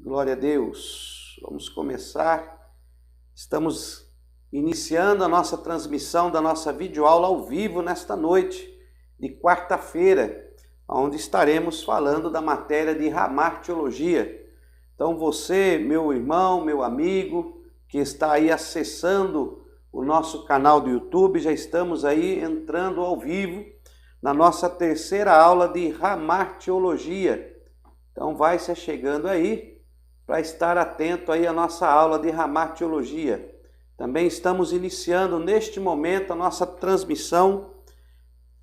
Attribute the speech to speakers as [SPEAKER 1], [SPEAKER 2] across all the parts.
[SPEAKER 1] Glória a Deus. Vamos começar. Estamos iniciando a nossa transmissão da nossa videoaula ao vivo nesta noite de quarta-feira, onde estaremos falando da matéria de Hamartiologia. Então você, meu irmão, meu amigo, que está aí acessando o nosso canal do YouTube, já estamos aí entrando ao vivo na nossa terceira aula de Hamartiologia. Então vai se chegando aí para estar atento aí à nossa aula de Hamartiologia. Também estamos iniciando neste momento a nossa transmissão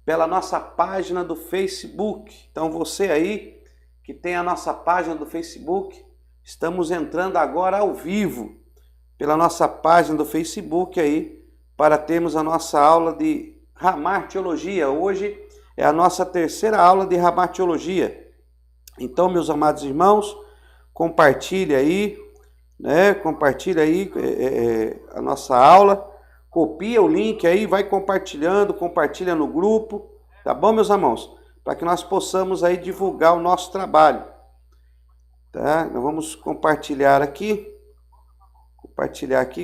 [SPEAKER 1] pela nossa página do Facebook. Então você aí que tem a nossa página do Facebook, estamos entrando agora ao vivo pela nossa página do Facebook aí para termos a nossa aula de Hamartiologia. Hoje é a nossa terceira aula de Hamartiologia. Então, meus amados irmãos, compartilha aí, Compartilha aí a nossa aula, copia o link aí, vai compartilhando, compartilha no grupo, tá bom, meus irmãos? Para que nós possamos aí divulgar o nosso trabalho, tá? Nós vamos compartilhar aqui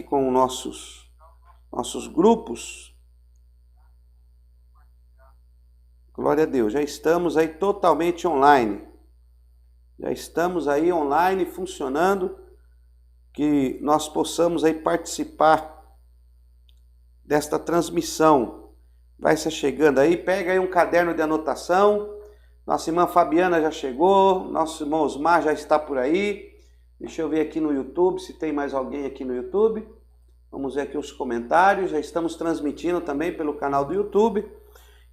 [SPEAKER 1] com nossos grupos. Glória a Deus, já estamos aí totalmente online. Já estamos aí online funcionando, que nós possamos aí participar desta transmissão. Vai se chegando aí, pega aí um caderno de anotação. Nossa irmã Fabiana já chegou, nosso irmão Osmar já está por aí. Deixa eu ver aqui no YouTube, se tem mais alguém aqui no YouTube. Vamos ver aqui os comentários, já estamos transmitindo também pelo canal do YouTube.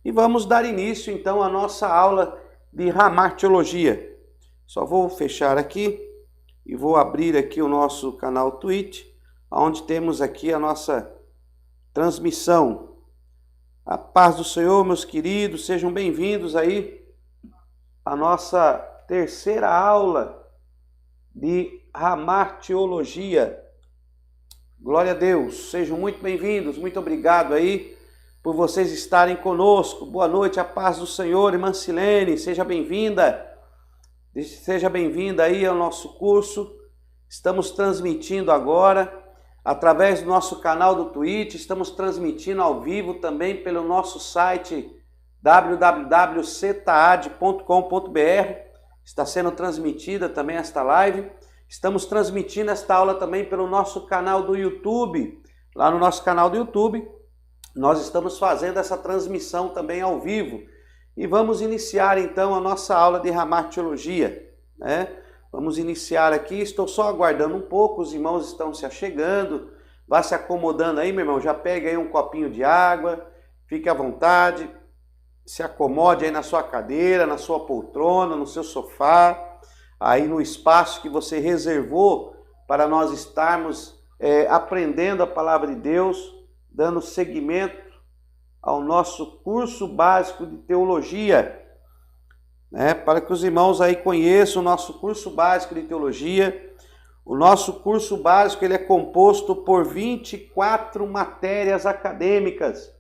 [SPEAKER 1] E vamos dar início então à nossa aula de Hamartiologia. Só vou fechar aqui e vou abrir aqui o nosso canal Twitch, onde temos aqui a nossa transmissão. A paz do Senhor, meus queridos, sejam bem-vindos aí à nossa terceira aula de Hamartiologia. Glória a Deus, sejam muito bem-vindos, muito obrigado aí por vocês estarem conosco. Boa noite, a paz do Senhor, irmã Silene, seja bem-vinda. Seja bem-vinda aí ao nosso curso. Estamos transmitindo agora através do nosso canal do Twitch, estamos transmitindo ao vivo também pelo nosso site www.cetaad.com.br. Está sendo transmitida também esta live. Estamos transmitindo esta aula também pelo nosso canal do YouTube. Lá no nosso canal do YouTube, nós estamos fazendo essa transmissão também ao vivo. E vamos iniciar então a nossa aula de Hamartiologia, né? Vamos iniciar aqui, estou só aguardando um pouco, os irmãos estão se achegando, vá se acomodando aí, meu irmão, já pega aí um copinho de água, fique à vontade, se acomode aí na sua cadeira, na sua poltrona, no seu sofá, aí no espaço que você reservou para nós estarmos aprendendo a palavra de Deus, dando seguimento ao nosso curso básico de teologia, né? Para que os irmãos aí conheçam o nosso curso básico de teologia. O nosso curso básico ele é composto por 24 matérias acadêmicas,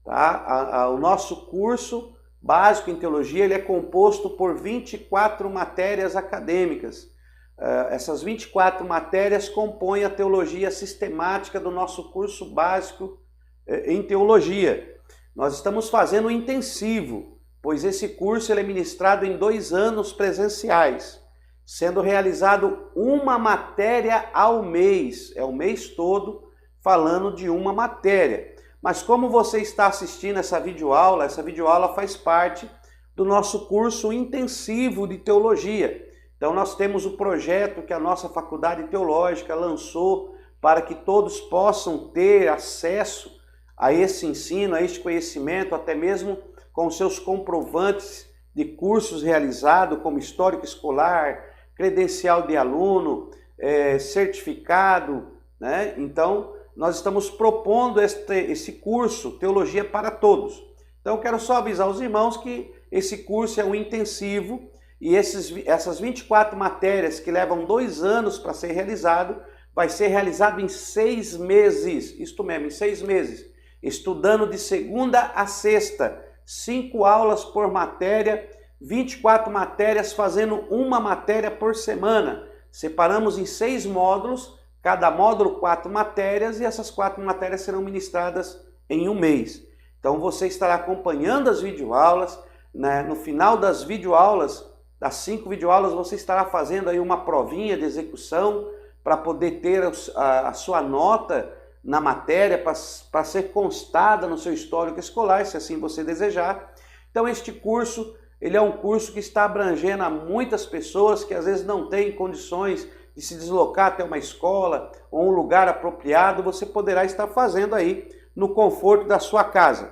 [SPEAKER 1] tá? O nosso curso básico em teologia ele é composto por 24 matérias acadêmicas. Essas 24 matérias compõem a teologia sistemática do nosso curso básico em teologia. Nós estamos fazendo um intensivo, pois esse curso ele é ministrado em 2 anos presenciais, sendo realizado uma matéria ao mês, é o mês todo falando de uma matéria. Mas como você está assistindo essa videoaula faz parte do nosso curso intensivo de teologia. Então nós temos o projeto que a nossa faculdade teológica lançou para que todos possam ter acesso a esse ensino, a este conhecimento, até mesmo com seus comprovantes de cursos realizados, como histórico escolar, credencial de aluno, certificado, né? Então, nós estamos propondo esse curso, Teologia para Todos. Então, eu quero só avisar os irmãos que esse curso é um intensivo e essas 24 matérias que levam 2 anos para ser realizado, vai ser realizado em 6 meses, isto mesmo, em 6 meses. Estudando de segunda a sexta, 5 aulas por matéria, 24 matérias, fazendo uma matéria por semana, Separamos em 6 módulos, cada módulo 4 matérias, e essas 4 matérias serão ministradas em um mês. Então você estará acompanhando as videoaulas, né? No final das videoaulas, das 5 videoaulas, você estará fazendo aí uma provinha de execução para poder ter a sua nota na matéria, para ser constada no seu histórico escolar, se assim você desejar. Então este curso, ele é um curso que está abrangendo a muitas pessoas que às vezes não têm condições de se deslocar até uma escola ou um lugar apropriado. Você poderá estar fazendo aí no conforto da sua casa.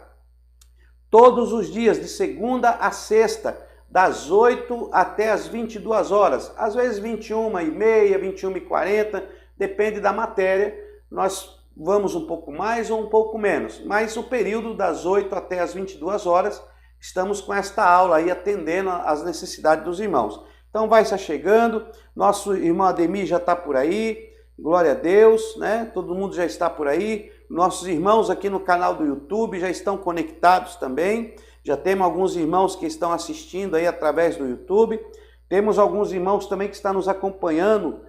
[SPEAKER 1] Todos os dias, de segunda a sexta, das 8 até as 22 horas, às vezes 21h30, 21h40, depende da matéria. Nós vamos um pouco mais ou um pouco menos, mas o período das 8 até as 22 horas, estamos com esta aula aí atendendo às necessidades dos irmãos. Então vai se chegando, nosso irmão Ademir já está por aí, glória a Deus, né? Todo mundo já está por aí. Nossos irmãos aqui no canal do YouTube já estão conectados também. Já temos alguns irmãos que estão assistindo aí através do YouTube. Temos alguns irmãos também que estão nos acompanhando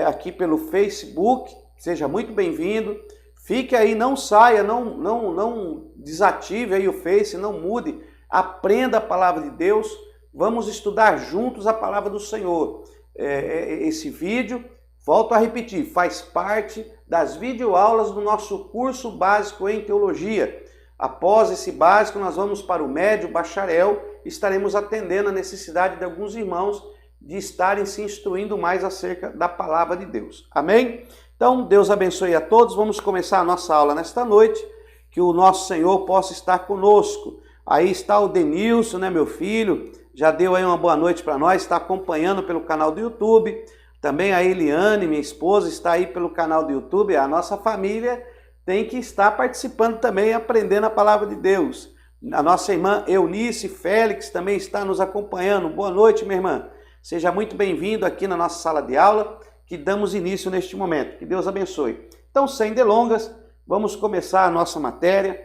[SPEAKER 1] aqui pelo Facebook. Seja muito bem-vindo. Fique aí, não saia, não desative aí o Face, não mude. Aprenda a palavra de Deus. Vamos estudar juntos a palavra do Senhor. Esse vídeo, volto a repetir, faz parte das videoaulas do nosso curso básico em teologia. Após esse básico, nós vamos para o médio, bacharel, e estaremos atendendo a necessidade de alguns irmãos de estarem se instruindo mais acerca da palavra de Deus. Amém? Então, Deus abençoe a todos. Vamos começar a nossa aula nesta noite. Que o nosso Senhor possa estar conosco. Aí está o Denilson, né, meu filho? Já deu aí uma boa noite para nós, está acompanhando pelo canal do YouTube. Também a Eliane, minha esposa, está aí pelo canal do YouTube. A nossa família tem que estar participando também, aprendendo a palavra de Deus. A nossa irmã Eunice Félix também está nos acompanhando. Boa noite, minha irmã. Seja muito bem-vindo aqui na nossa sala de aula, que damos início neste momento. Que Deus abençoe. Então, sem delongas, vamos começar a nossa matéria,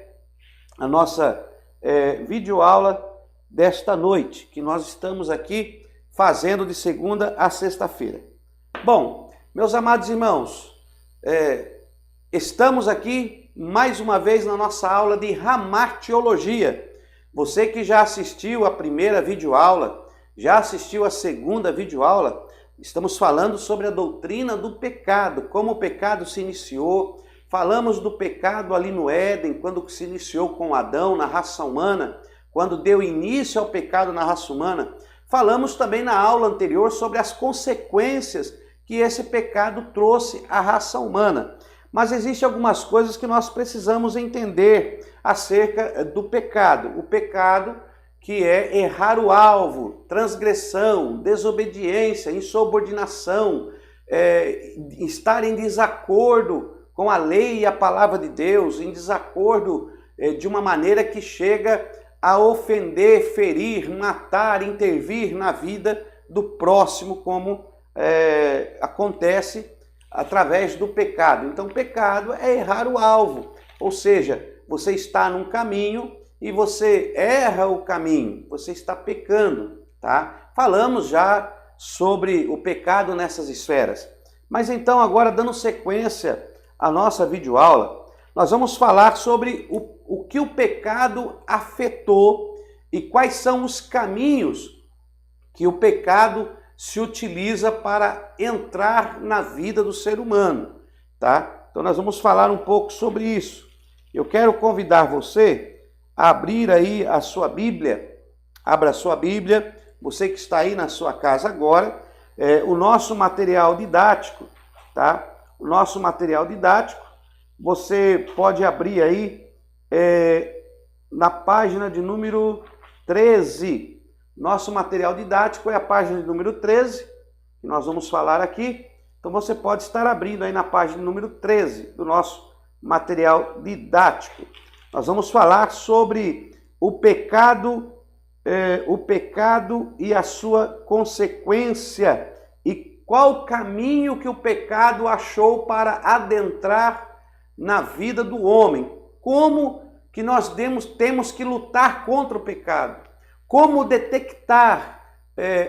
[SPEAKER 1] a nossa videoaula desta noite, que nós estamos aqui fazendo de segunda a sexta-feira. Bom, meus amados irmãos, estamos aqui mais uma vez na nossa aula de Ramartiologia. Você que já assistiu a primeira videoaula, já assistiu a segunda videoaula, estamos falando sobre a doutrina do pecado, como o pecado se iniciou. Falamos do pecado ali no Éden, quando se iniciou com Adão, na raça humana, quando deu início ao pecado na raça humana. Falamos também na aula anterior sobre as consequências que esse pecado trouxe à raça humana. Mas existem algumas coisas que nós precisamos entender acerca do pecado. O pecado que é errar o alvo, transgressão, desobediência, insubordinação, estar em desacordo com a lei e a palavra de Deus, em desacordo de uma maneira que chega a ofender, ferir, matar, intervir na vida do próximo, como acontece através do pecado. Então, pecado é errar o alvo, ou seja, você está num caminho e você erra o caminho, você está pecando, tá? Falamos já sobre o pecado nessas esferas. Mas então, agora dando sequência à nossa videoaula, nós vamos falar sobre o que o pecado afetou e quais são os caminhos que o pecado se utiliza para entrar na vida do ser humano, tá? Então nós vamos falar um pouco sobre isso. Eu quero convidar você a abrir aí a sua Bíblia. Abra a sua Bíblia, você que está aí na sua casa agora, o nosso material didático, tá? O nosso material didático, você pode abrir aí na página de número 13. Nosso material didático é a página de número 13, que nós vamos falar aqui. Então você pode estar abrindo aí na página número 13 do nosso material didático. Nós vamos falar sobre o pecado e a sua consequência e qual caminho que o pecado achou para adentrar na vida do homem. Como que nós temos que lutar contra o pecado. Como detectar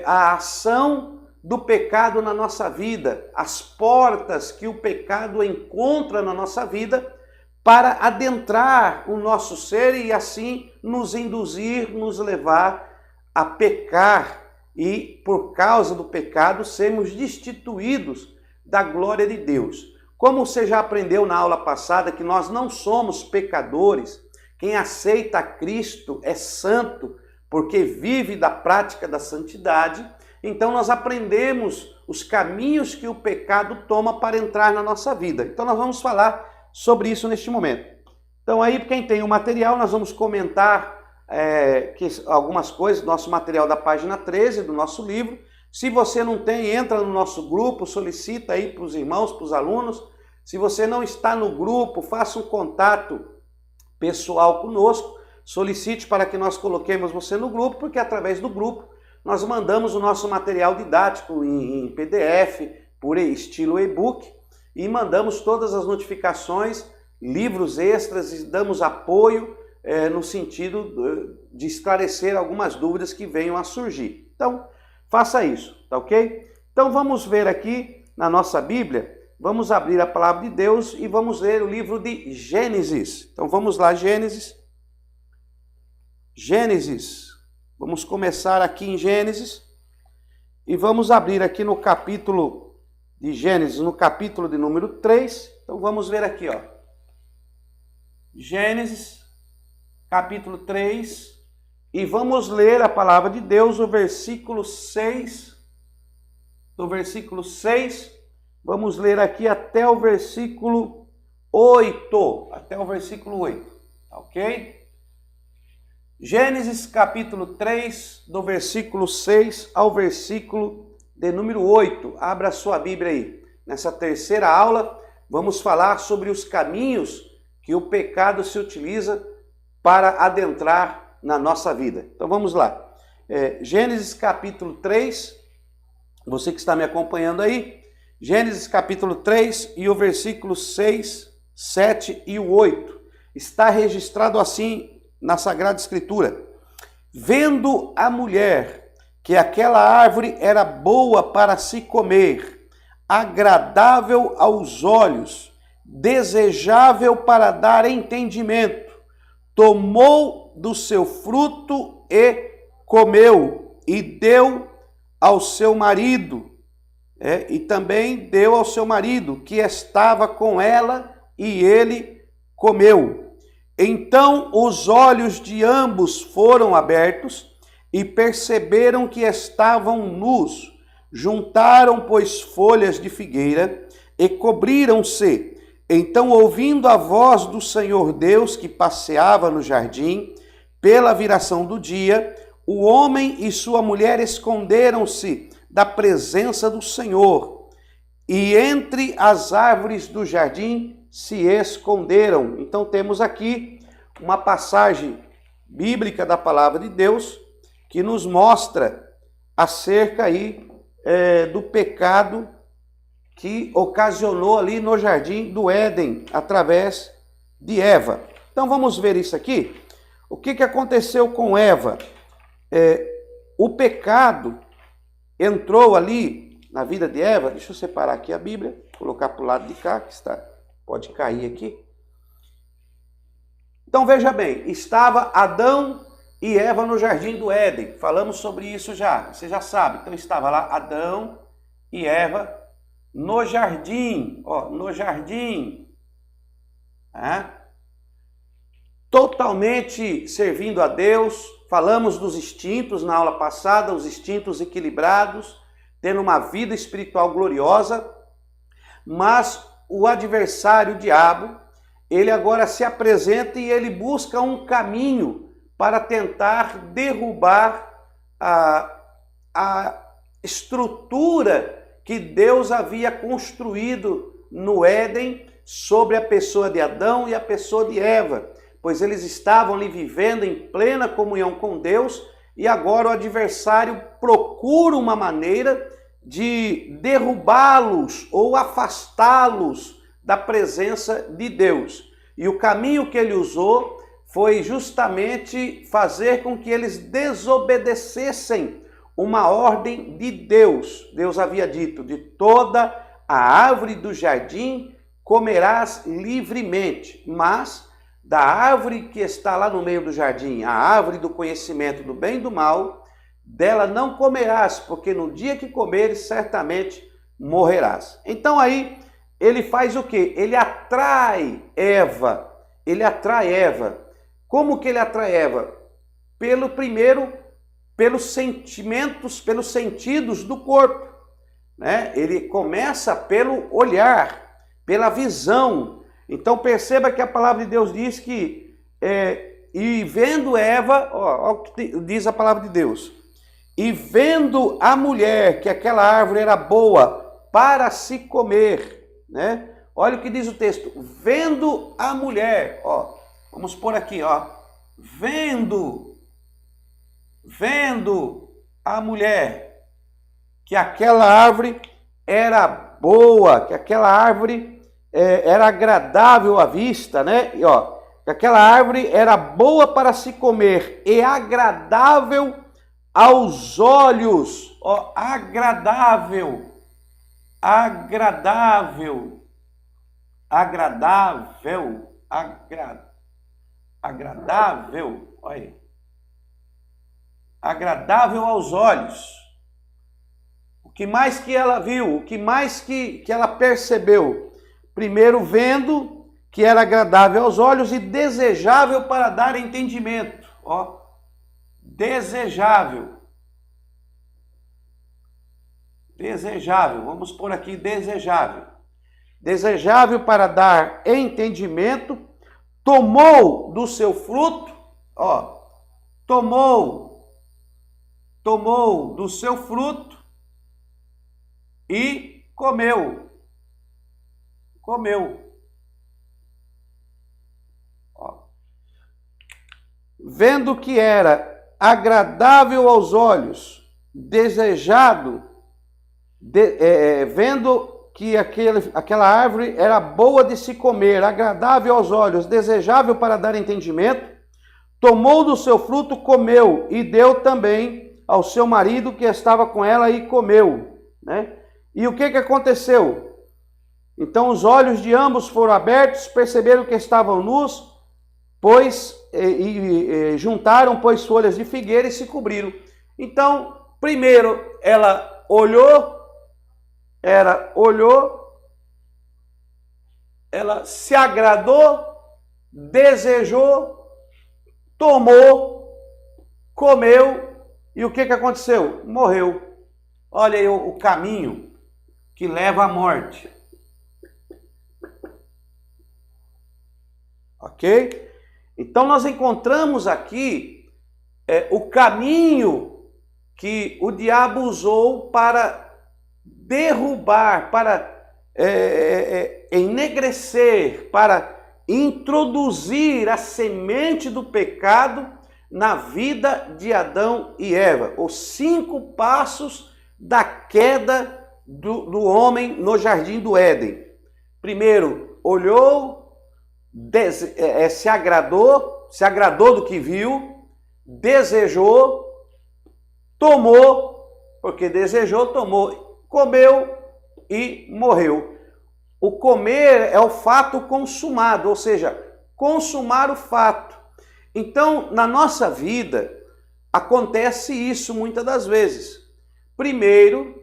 [SPEAKER 1] a ação do pecado na nossa vida, as portas que o pecado encontra na nossa vida para adentrar o nosso ser e assim nos induzir, nos levar a pecar e, por causa do pecado, sermos destituídos da glória de Deus. Como você já aprendeu na aula passada que nós não somos pecadores, quem aceita a Cristo é santo, porque vive da prática da santidade, então nós aprendemos os caminhos que o pecado toma para entrar na nossa vida. Então nós vamos falar sobre isso neste momento. Então aí, quem tem o material, nós vamos comentar algumas coisas do nosso material da página 13 do nosso livro. Se você não tem, entra no nosso grupo, solicita aí para os irmãos, para os alunos. Se você não está no grupo, faça um contato pessoal conosco, solicite para que nós coloquemos você no grupo, porque através do grupo nós mandamos o nosso material didático em PDF, por estilo e-book, e mandamos todas as notificações, livros extras e damos apoio no sentido de esclarecer algumas dúvidas que venham a surgir. Então, faça isso, tá ok? Então vamos ver aqui na nossa Bíblia, vamos abrir a palavra de Deus e vamos ler o livro de Gênesis. Então vamos lá, Gênesis. Vamos começar aqui em Gênesis e vamos abrir aqui no capítulo de Gênesis, no capítulo de número 3. Então vamos ver aqui, ó. Gênesis, capítulo 3, e vamos ler a palavra de Deus, o versículo 6. Do versículo 6, vamos ler aqui até o versículo 8. Até o versículo 8, ok? Gênesis capítulo 3, do versículo 6 ao versículo de número 8. Abra a sua Bíblia aí. Nessa terceira aula, vamos falar sobre os caminhos que o pecado se utiliza para adentrar na nossa vida. Então vamos lá. Gênesis capítulo 3, você que está me acompanhando aí, Gênesis capítulo 3 e o versículo 6, 7 e o 8. Está registrado assim na Sagrada Escritura: vendo a mulher que aquela árvore era boa para se comer, agradável aos olhos, desejável para dar entendimento, tomou do seu fruto e comeu, e deu ao seu marido, e também deu ao seu marido, que estava com ela, e ele comeu. Então os olhos de ambos foram abertos e perceberam que estavam nus. Juntaram, pois, folhas de figueira e cobriram-se. Então, ouvindo a voz do Senhor Deus que passeava no jardim, pela viração do dia, o homem e sua mulher esconderam-se da presença do Senhor, e entre as árvores do jardim se esconderam. Então temos aqui uma passagem bíblica da palavra de Deus que nos mostra acerca aí do pecado que ocasionou ali no jardim do Éden através de Eva. Então vamos ver isso aqui. O que aconteceu com Eva? O pecado entrou ali na vida de Eva. Deixa eu separar aqui a Bíblia, colocar para o lado de cá, que está... Pode cair aqui. Então veja bem, estava Adão e Eva no jardim do Éden. Falamos sobre isso já, você já sabe. Então estava lá Adão e Eva no jardim, no jardim. Totalmente servindo a Deus. Falamos dos instintos na aula passada, os instintos equilibrados, tendo uma vida espiritual gloriosa, mas o adversário, o diabo, ele agora se apresenta e ele busca um caminho para tentar derrubar a estrutura que Deus havia construído no Éden sobre a pessoa de Adão e a pessoa de Eva, pois eles estavam ali vivendo em plena comunhão com Deus e agora o adversário procura uma maneira de derrubá-los ou afastá-los da presença de Deus. E o caminho que ele usou foi justamente fazer com que eles desobedecessem uma ordem de Deus. Deus havia dito: de toda a árvore do jardim comerás livremente, mas da árvore que está lá no meio do jardim, a árvore do conhecimento do bem e do mal, dela não comerás, porque no dia que comeres, certamente morrerás. Então aí ele faz o quê? Ele atrai Eva. Como que ele atrai Eva? Pelos sentimentos, pelos sentidos do corpo, né? Ele começa pelo olhar, pela visão. Então perceba que a palavra de Deus diz que, e vendo Eva, ó o que diz a palavra de Deus, e vendo a mulher que aquela árvore era boa para se comer, né? Olha o que diz o texto, vendo a mulher, ó, vamos pôr aqui, ó, vendo a mulher que aquela árvore era boa, que aquela árvore era agradável à vista, né? E, ó, que aquela árvore era boa para se comer e agradável aos olhos, ó, agradável, olha aí, agradável aos olhos. O que mais que ela viu, o que mais que ela percebeu? Primeiro, vendo que era agradável aos olhos e desejável para dar entendimento. Ó, desejável. Vamos pôr aqui desejável. Desejável para dar entendimento, tomou do seu fruto, ó, tomou do seu fruto e comeu. Ó. Vendo que era agradável aos olhos, desejado, vendo que aquela árvore era boa de se comer, agradável aos olhos, desejável para dar entendimento, tomou do seu fruto, comeu e deu também ao seu marido que estava com ela e comeu, né? E o que aconteceu? Então os olhos de ambos foram abertos, perceberam que estavam nus, juntaram, pois, folhas de figueira e se cobriram. Então, primeiro ela olhou, ela se agradou, desejou, tomou, comeu, e o que aconteceu? Morreu. Olha aí o caminho que leva à morte. Ok? Então nós encontramos aqui o caminho que o diabo usou para derrubar, para enegrecer, para introduzir a semente do pecado na vida de Adão e Eva. Os 5 passos da queda do homem no jardim do Éden. Primeiro, olhou, se agradou do que viu, desejou, tomou, porque desejou, tomou, comeu e morreu. O comer é o fato consumado, ou seja, consumar o fato. Então, na nossa vida, acontece isso muitas das vezes. Primeiro,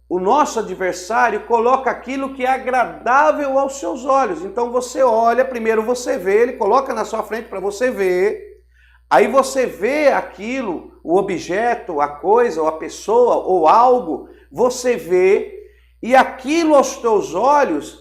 [SPEAKER 1] o nosso adversário coloca aquilo que é agradável aos seus olhos. Então você olha, primeiro você vê, ele coloca na sua frente para você ver. Aí você vê aquilo, o objeto, a coisa, ou a pessoa, ou algo, você vê, e aquilo aos teus olhos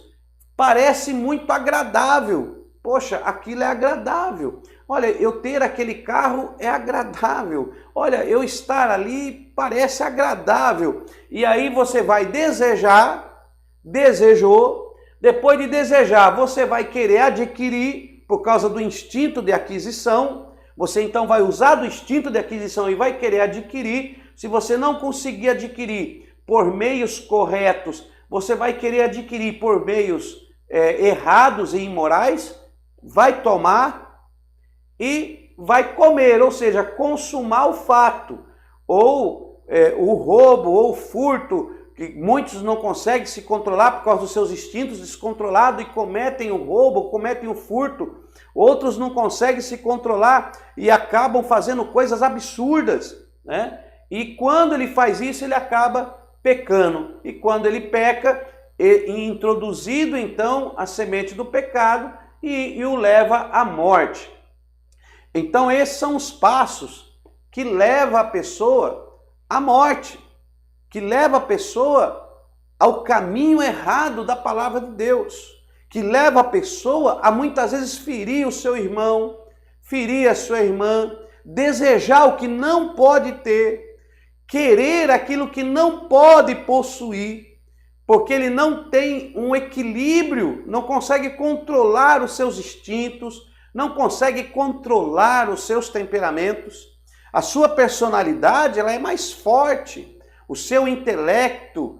[SPEAKER 1] parece muito agradável. Poxa, aquilo é agradável. Olha, eu ter aquele carro é agradável. Olha, eu estar ali parece agradável. E aí você vai desejar, desejou. Depois de desejar, você vai querer adquirir por causa do instinto de aquisição. Você então vai usar do instinto de aquisição e vai querer adquirir. Se você não conseguir adquirir por meios corretos, você vai querer adquirir por meios errados e imorais, vai tomar e vai comer, ou seja, consumar o fato. ou o roubo, ou o furto, que muitos não conseguem se controlar por causa dos seus instintos descontrolados e cometem o roubo, cometem o furto. Outros não conseguem se controlar e acabam fazendo coisas absurdas, né? E quando ele faz isso, ele acaba pecando. E quando ele peca, é introduzido então a semente do pecado e o leva à morte. Então esses são os passos que levam a pessoa à morte, que leva a pessoa ao caminho errado da palavra de Deus, que leva a pessoa a muitas vezes ferir o seu irmão, ferir a sua irmã, desejar o que não pode ter, querer aquilo que não pode possuir, porque ele não tem um equilíbrio, não consegue controlar os seus instintos, não consegue controlar os seus temperamentos. A sua personalidade ela é mais forte. O seu intelecto,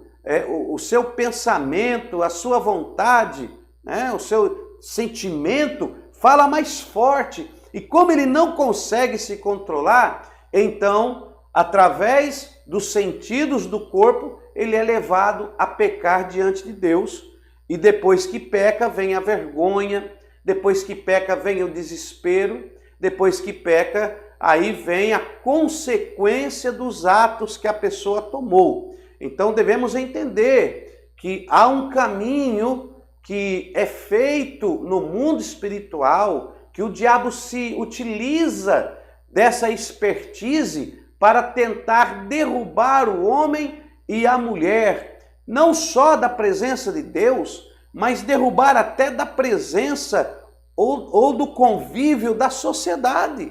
[SPEAKER 1] o seu pensamento, a sua vontade, né, o seu sentimento fala mais forte. E como ele não consegue se controlar, então, através dos sentidos do corpo, ele é levado a pecar diante de Deus. E depois que peca, vem a vergonha, depois que peca, vem o desespero, depois que peca, aí vem a consequência dos atos que a pessoa tomou. Então devemos entender que há um caminho que é feito no mundo espiritual, que o diabo se utiliza dessa expertise para tentar derrubar o homem e a mulher, não só da presença de Deus, mas derrubar até da presença ou do convívio da sociedade.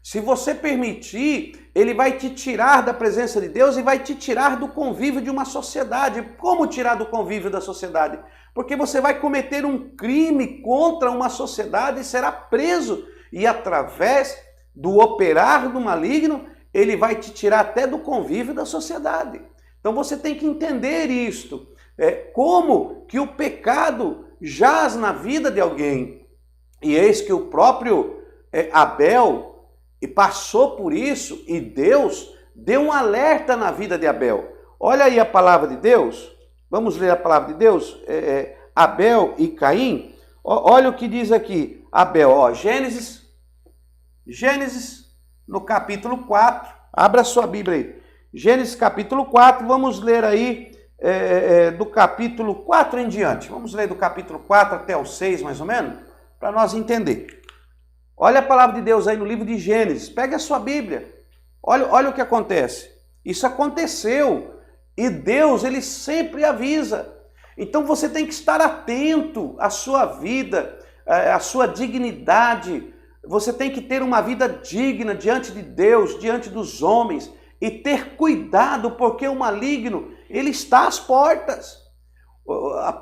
[SPEAKER 1] Se você permitir, ele vai te tirar da presença de Deus e vai te tirar do convívio de uma sociedade. Como tirar do convívio da sociedade? Porque você vai cometer um crime contra uma sociedade e será preso. E através do operar do maligno, ele vai te tirar até do convívio da sociedade. Então você tem que entender isto. Como que o pecado jaz na vida de alguém. E eis que o próprio Abel passou por isso e Deus deu um alerta na vida de Abel. Olha aí a palavra de Deus. Vamos ler a palavra de Deus. Abel e Caim. Olha o que diz aqui. Abel, Gênesis no capítulo 4. Abra sua Bíblia aí. Gênesis capítulo 4. Vamos ler aí do capítulo 4 em diante. Vamos ler do capítulo 4 até o 6 mais ou menos, para nós entender. Olha a palavra de Deus aí no livro de Gênesis. Pega a sua Bíblia. Olha o que acontece. Isso aconteceu. E Deus, ele sempre avisa. Então você tem que estar atento à sua vida, à sua dignidade. Você tem que ter uma vida digna diante de Deus, diante dos homens. E ter cuidado, porque o maligno, ele está às portas.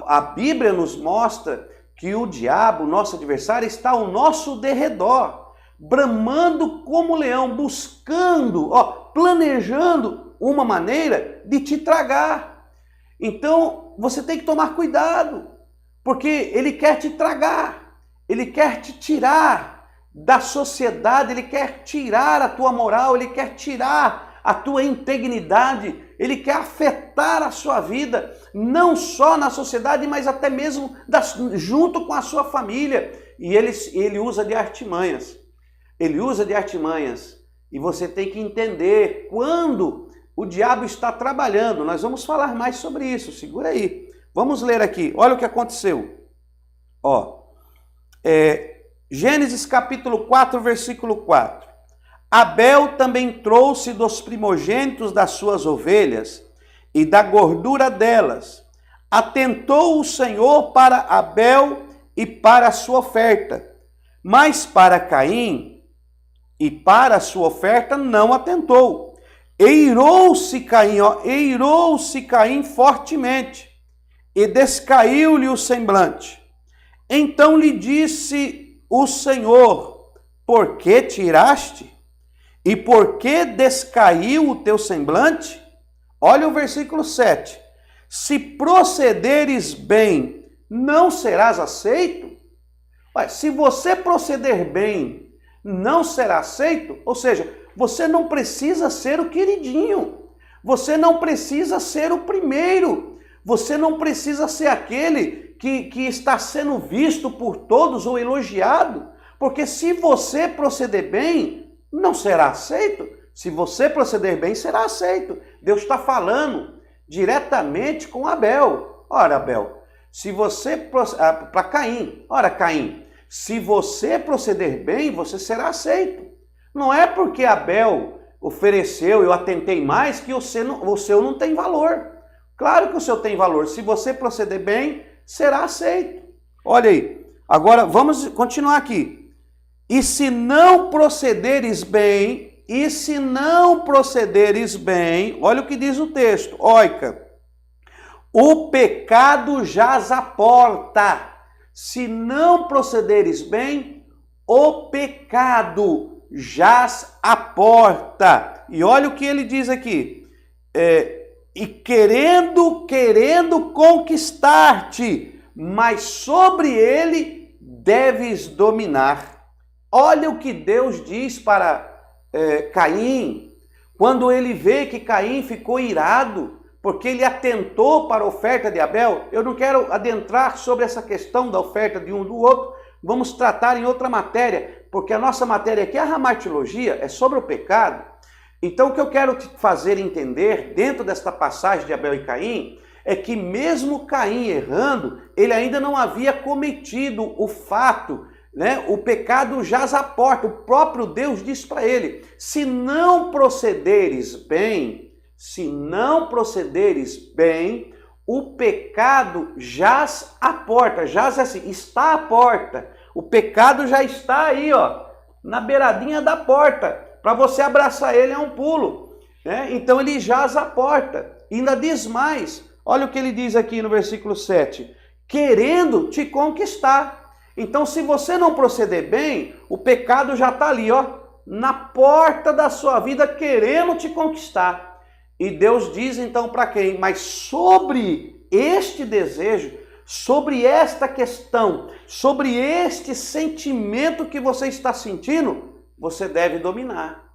[SPEAKER 1] A Bíblia nos mostra que o diabo, nosso adversário, está ao nosso derredor, bramando como leão, buscando, planejando uma maneira de te tragar. Então, você tem que tomar cuidado, porque ele quer te tragar, ele quer te tirar da sociedade, ele quer tirar a tua moral, ele quer tirar a tua integridade, ele quer afetar a sua vida, não só na sociedade, mas até mesmo junto com a sua família. E ele usa de artimanhas. Ele usa de artimanhas. E você tem que entender quando o diabo está trabalhando. Nós vamos falar mais sobre isso, segura aí. Vamos ler aqui, olha o que aconteceu. Gênesis capítulo 4, versículo 4. Abel também trouxe dos primogênitos das suas ovelhas e da gordura delas. Atentou o Senhor para Abel e para a sua oferta, mas para Caim e para a sua oferta não atentou. Eirou-se Caim fortemente e descaiu-lhe o semblante. Então lhe disse o Senhor: por que tiraste? E por que descaiu o teu semblante? Olha o versículo 7. Se procederes bem, não serás aceito? Se você proceder bem, não será aceito? Ou seja, Você não precisa ser o queridinho. Você não precisa ser o primeiro. Você não precisa ser aquele que está sendo visto por todos ou elogiado. Porque se você proceder bem, não será aceito. Se você proceder bem, será aceito. Deus está falando diretamente com Abel. Ora, Abel, se você... para Caim. Ora, Caim, se você proceder bem, você será aceito. Não é porque Abel ofereceu, eu atentei mais, que o seu não tem valor. Claro que o seu tem valor. Se você proceder bem, será aceito. Olha aí. Agora, vamos continuar aqui. E se não procederes bem, olha o que diz o texto. Oica. O pecado jaz à porta. Se não procederes bem, o pecado jaz à porta. E olha o que ele diz aqui. E querendo conquistar-te, mas sobre ele deves dominar. Olha o que Deus diz para Caim, quando ele vê que Caim ficou irado, porque ele atentou para a oferta de Abel. Eu não quero adentrar sobre essa questão da oferta de um do outro, vamos tratar em outra matéria, porque a nossa matéria aqui, a ramartiologia, é sobre o pecado. Então o que eu quero te fazer entender, dentro desta passagem de Abel e Caim, é que mesmo Caim errando, ele ainda não havia cometido o fato, né? O pecado jaz à porta. O próprio Deus diz para ele, se não procederes bem, o pecado jaz à porta. Jaz é assim, está à porta. O pecado já está aí, ó, na beiradinha da porta. Para você abraçar ele é um pulo, né? Então ele jaz à porta. E ainda diz mais. Olha o que ele diz aqui no versículo 7. Querendo te conquistar. Então se você não proceder bem, o pecado já está ali, ó, na porta da sua vida, querendo te conquistar. E Deus diz então para quem? Mas sobre este desejo, sobre esta questão, sobre este sentimento que você está sentindo, você deve dominar.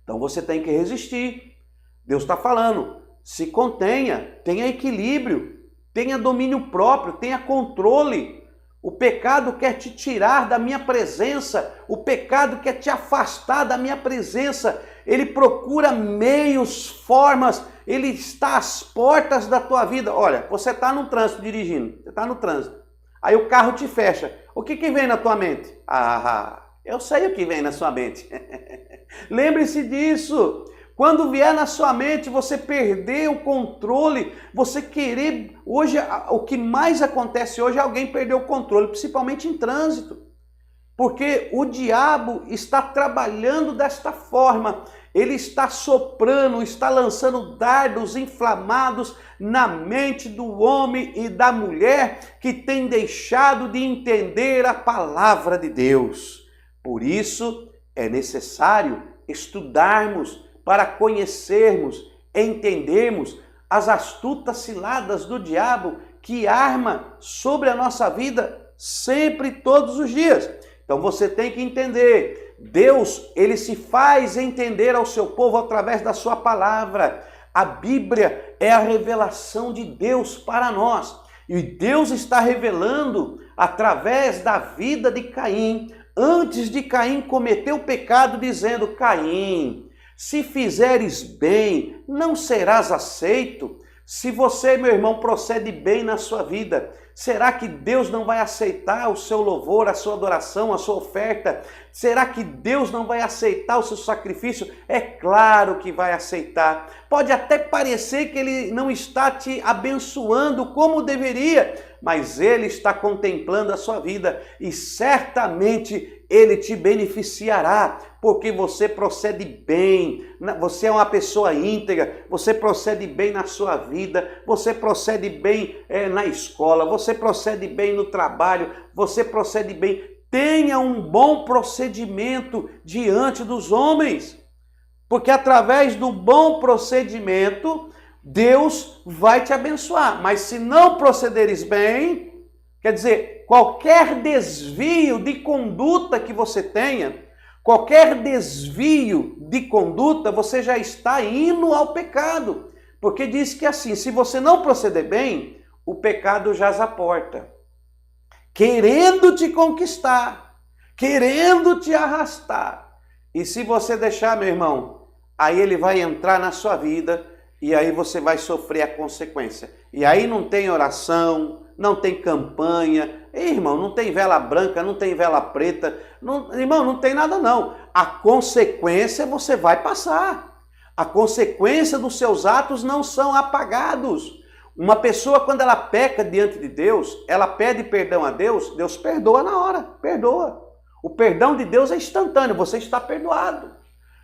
[SPEAKER 1] Então você tem que resistir. Deus está falando, se contenha, tenha equilíbrio, tenha domínio próprio, tenha controle. O pecado quer te tirar da minha presença, o pecado quer te afastar da minha presença. Ele procura meios, formas, ele está às portas da tua vida. Olha, você está no trânsito dirigindo, você está no trânsito, aí o carro te fecha. O que vem na tua mente? Eu sei o que vem na sua mente. Lembre-se disso. Quando vier na sua mente você perder o controle, você querer... Hoje, o que mais acontece hoje é alguém perder o controle, principalmente em trânsito. Porque o diabo está trabalhando desta forma. Ele está soprando, está lançando dardos inflamados na mente do homem e da mulher que tem deixado de entender a palavra de Deus. Por isso é necessário estudarmos para conhecermos, entendermos as astutas ciladas do diabo que arma sobre a nossa vida sempre, todos os dias. Então você tem que entender, Deus, ele se faz entender ao seu povo através da sua palavra. A Bíblia é a revelação de Deus para nós. E Deus está revelando através da vida de Caim, antes de Caim cometer o pecado, dizendo: Caim, se fizeres bem, não serás aceito. Se você, meu irmão, procede bem na sua vida, será que Deus não vai aceitar o seu louvor, a sua adoração, a sua oferta? Será que Deus não vai aceitar o seu sacrifício? É claro que vai aceitar. Pode até parecer que Ele não está te abençoando como deveria, mas Ele está contemplando a sua vida e certamente Ele te beneficiará, porque você procede bem, você é uma pessoa íntegra, você procede bem na sua vida, você procede bem na escola, você procede bem no trabalho, você procede bem. Tenha um bom procedimento diante dos homens, porque através do bom procedimento, Deus vai te abençoar. Mas se não procederes bem, quer dizer, qualquer desvio de conduta que você tenha, Qualquer desvio de conduta, você já está indo ao pecado. Porque diz que assim, se você não proceder bem, o pecado jaz à porta, querendo te conquistar, querendo te arrastar. E se você deixar, meu irmão, aí ele vai entrar na sua vida e aí você vai sofrer a consequência. E aí não tem oração, não tem campanha, irmão, não tem vela branca, não tem vela preta, não, irmão, não tem nada não. A consequência você vai passar. A consequência dos seus atos não são apagados. Uma pessoa, quando ela peca diante de Deus, ela pede perdão a Deus, Deus perdoa na hora, perdoa. O perdão de Deus é instantâneo, você está perdoado.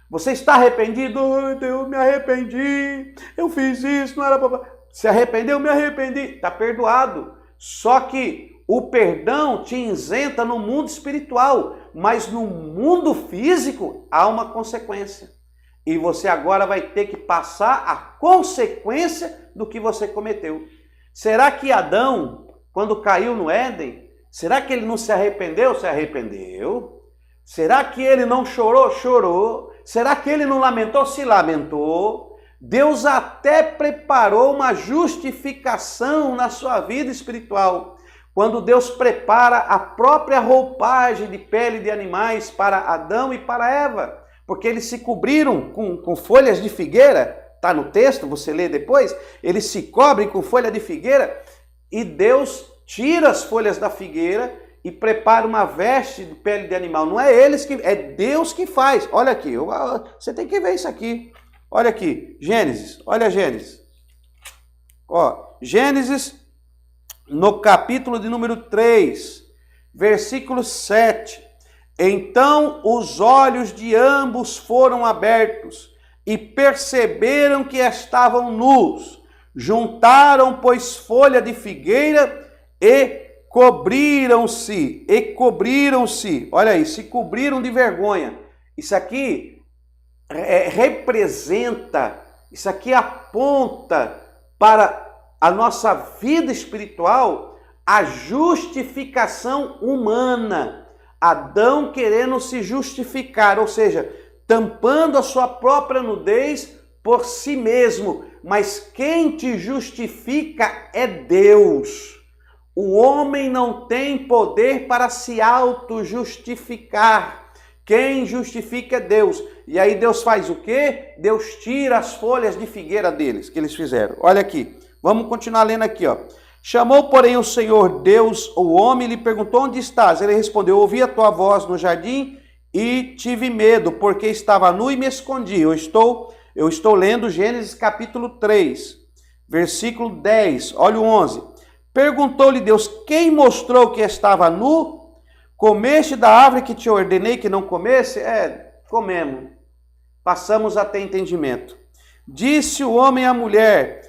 [SPEAKER 1] Você está arrependido? Oh, Deus, me arrependi, eu fiz isso, não era para... Se arrependeu, me arrependi, está perdoado. Só que o perdão te isenta no mundo espiritual, mas no mundo físico há uma consequência. E você agora vai ter que passar a consequência do que você cometeu. Será que Adão, quando caiu no Éden, será que ele não se arrependeu? Se arrependeu. Será que ele não chorou? Chorou. Será que ele não lamentou? Se lamentou. Deus até preparou uma justificação na sua vida espiritual. Quando Deus prepara a própria roupagem de pele de animais para Adão e para Eva, porque eles se cobriram com folhas de figueira, está no texto, você lê depois, eles se cobrem com folha de figueira e Deus tira as folhas da figueira e prepara uma veste de pele de animal. Não é eles que, é Deus que faz. Olha aqui, você tem que ver isso aqui. Olha aqui, Gênesis, olha Gênesis. Ó, Gênesis, no capítulo de número 3, versículo 7. Então os olhos de ambos foram abertos e perceberam que estavam nus. Juntaram, pois, folha de figueira e cobriram-se. Olha aí, se cobriram de vergonha. Isso aqui representa, isso aqui aponta para a nossa vida espiritual, a justificação humana. Adão querendo se justificar, ou seja, tampando a sua própria nudez por si mesmo. Mas quem te justifica é Deus. O homem não tem poder para se auto-justificar. Quem justifica é Deus. E aí Deus faz o quê? Deus tira as folhas de figueira deles, que eles fizeram. Olha aqui, vamos continuar lendo aqui, ó. Chamou, porém, o Senhor Deus o homem e lhe perguntou: onde estás? Ele respondeu: ouvi a tua voz no jardim e tive medo, porque estava nu e me escondi. Eu estou lendo Gênesis capítulo 3, versículo 10, olha o 11. Perguntou-lhe Deus: quem mostrou que estava nu? Comeste da árvore que te ordenei que não comesse? Comemos. Passamos a ter entendimento. Disse o homem à mulher: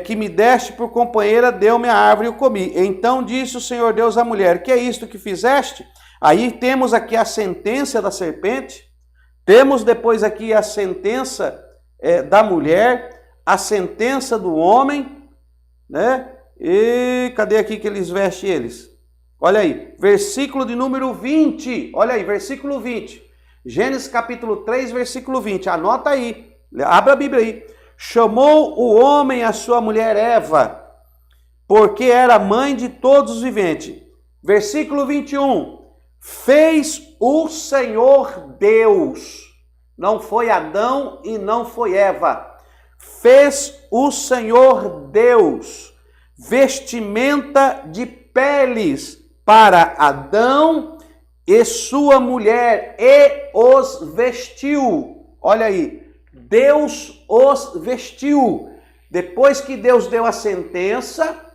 [SPEAKER 1] que me deste por companheira, deu-me a árvore e eu comi. Então disse o Senhor Deus à mulher: que é isto que fizeste? Aí temos aqui a sentença da serpente, temos depois aqui a sentença da mulher, a sentença do homem, né? E cadê aqui que eles vestem eles? Olha aí, versículo de número 20, olha aí, versículo 20. Gênesis capítulo 3, versículo 20, anota aí, abra a Bíblia aí. Chamou o homem a sua mulher Eva, porque era mãe de todos os viventes. Versículo 21. Fez o Senhor Deus, não foi Adão e não foi Eva. Fez o Senhor Deus vestimenta de peles para Adão e sua mulher e os vestiu. Olha aí. Deus os vestiu. Depois que Deus deu a sentença,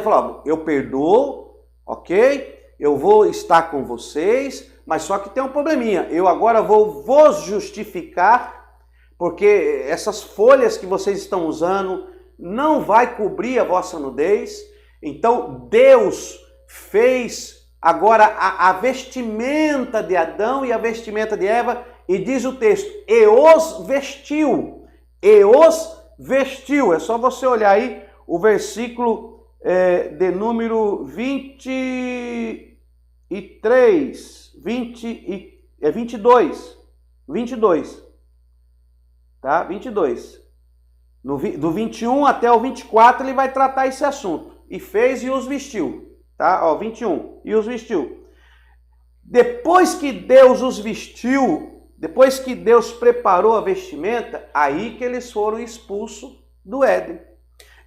[SPEAKER 1] falou: eu perdoo, ok? Eu vou estar com vocês, mas só que tem um probleminha. Eu agora vou vos justificar, porque essas folhas que vocês estão usando não vai cobrir a vossa nudez. Então Deus fez agora a vestimenta de Adão e a vestimenta de Eva. E diz o texto: e os vestiu. E os vestiu. É só você olhar aí o versículo de número 22. 23, 22, 22, tá? 22. Do 21 até o 24 ele vai tratar esse assunto. E fez e os vestiu, tá? Ó, 21, e os vestiu. Depois que Deus os vestiu, depois que Deus preparou a vestimenta, aí que eles foram expulsos do Éden.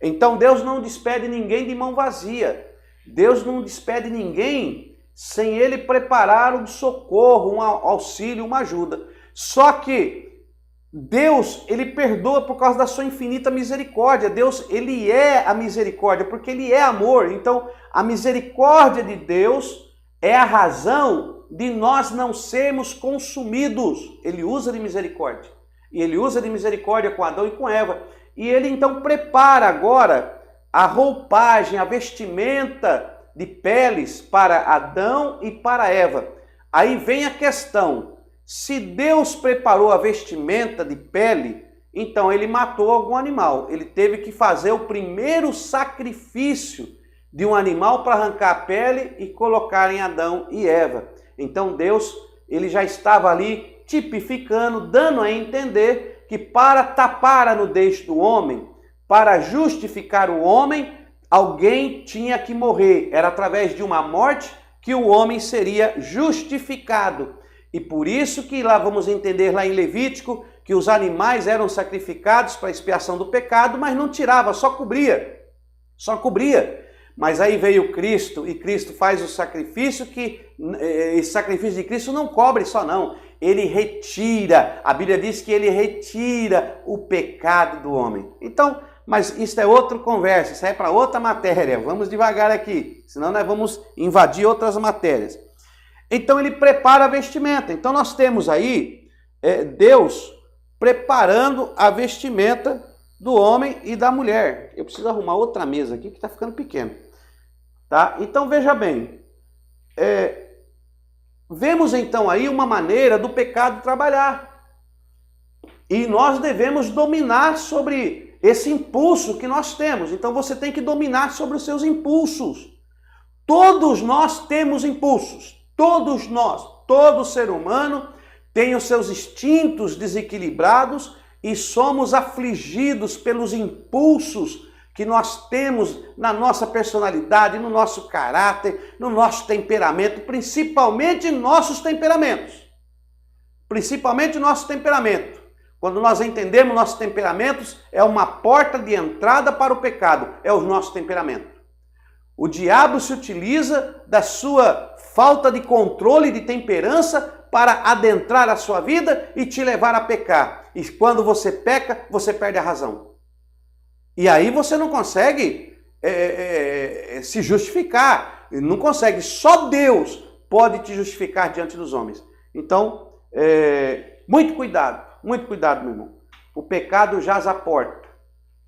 [SPEAKER 1] Então Deus não despede ninguém de mão vazia. Deus não despede ninguém sem ele preparar um socorro, um auxílio, uma ajuda. Só que Deus, ele perdoa por causa da sua infinita misericórdia. Deus, ele é a misericórdia, porque ele é amor. Então, a misericórdia de Deus é a razão de nós não sermos consumidos. Ele usa de misericórdia. E ele usa de misericórdia com Adão e com Eva. E ele então prepara agora a roupagem, a vestimenta de peles para Adão e para Eva. Aí vem a questão: se Deus preparou a vestimenta de pele, então ele matou algum animal. Ele teve que fazer o primeiro sacrifício de um animal para arrancar a pele e colocar em Adão e Eva. Então Deus, ele já estava ali tipificando, dando a entender que para tapar a nudez do homem, para justificar o homem, alguém tinha que morrer. Era através de uma morte que o homem seria justificado. E por isso que lá vamos entender lá em Levítico que os animais eram sacrificados para a expiação do pecado, mas não tirava, só cobria. Só cobria. Mas aí veio Cristo e Cristo faz o sacrifício que esse sacrifício de Cristo não cobre só não. Ele retira, a Bíblia diz que ele retira o pecado do homem. Então, mas isso é outra conversa, isso é para outra matéria. Vamos devagar aqui, senão nós vamos invadir outras matérias. Então ele prepara a vestimenta. Então nós temos aí Deus preparando a vestimenta do homem e da mulher. Eu preciso arrumar outra mesa aqui que está ficando pequeno. Tá? Então veja bem, vemos então aí uma maneira do pecado trabalhar. E nós devemos dominar sobre esse impulso que nós temos. Então você tem que dominar sobre os seus impulsos. Todos nós temos impulsos. Todos nós, todo ser humano tem os seus instintos desequilibrados e somos afligidos pelos impulsos que nós temos na nossa personalidade, no nosso caráter, no nosso temperamento, principalmente nossos temperamentos. Principalmente nosso temperamento. Quando nós entendemos nossos temperamentos, é uma porta de entrada para o pecado, é o nosso temperamento. O diabo se utiliza da sua falta de controle, de temperança, para adentrar a sua vida e te levar a pecar. E quando você peca, você perde a razão. E aí você não consegue se justificar, não consegue. Só Deus pode te justificar diante dos homens. Então, muito cuidado, meu irmão. O pecado jaz à porta.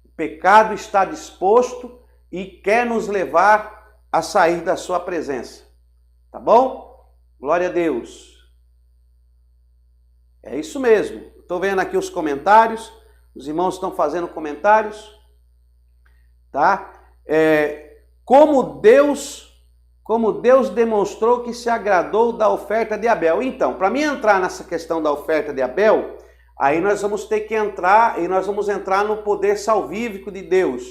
[SPEAKER 1] O pecado está disposto e quer nos levar a sair da sua presença. Tá bom? Glória a Deus. É isso mesmo. Estou vendo aqui os comentários. Os irmãos estão fazendo comentários. Tá? Como Deus demonstrou que se agradou da oferta de Abel. Então, para mim entrar nessa questão da oferta de Abel, aí nós vamos ter que entrar, e nós vamos entrar no poder salvífico de Deus.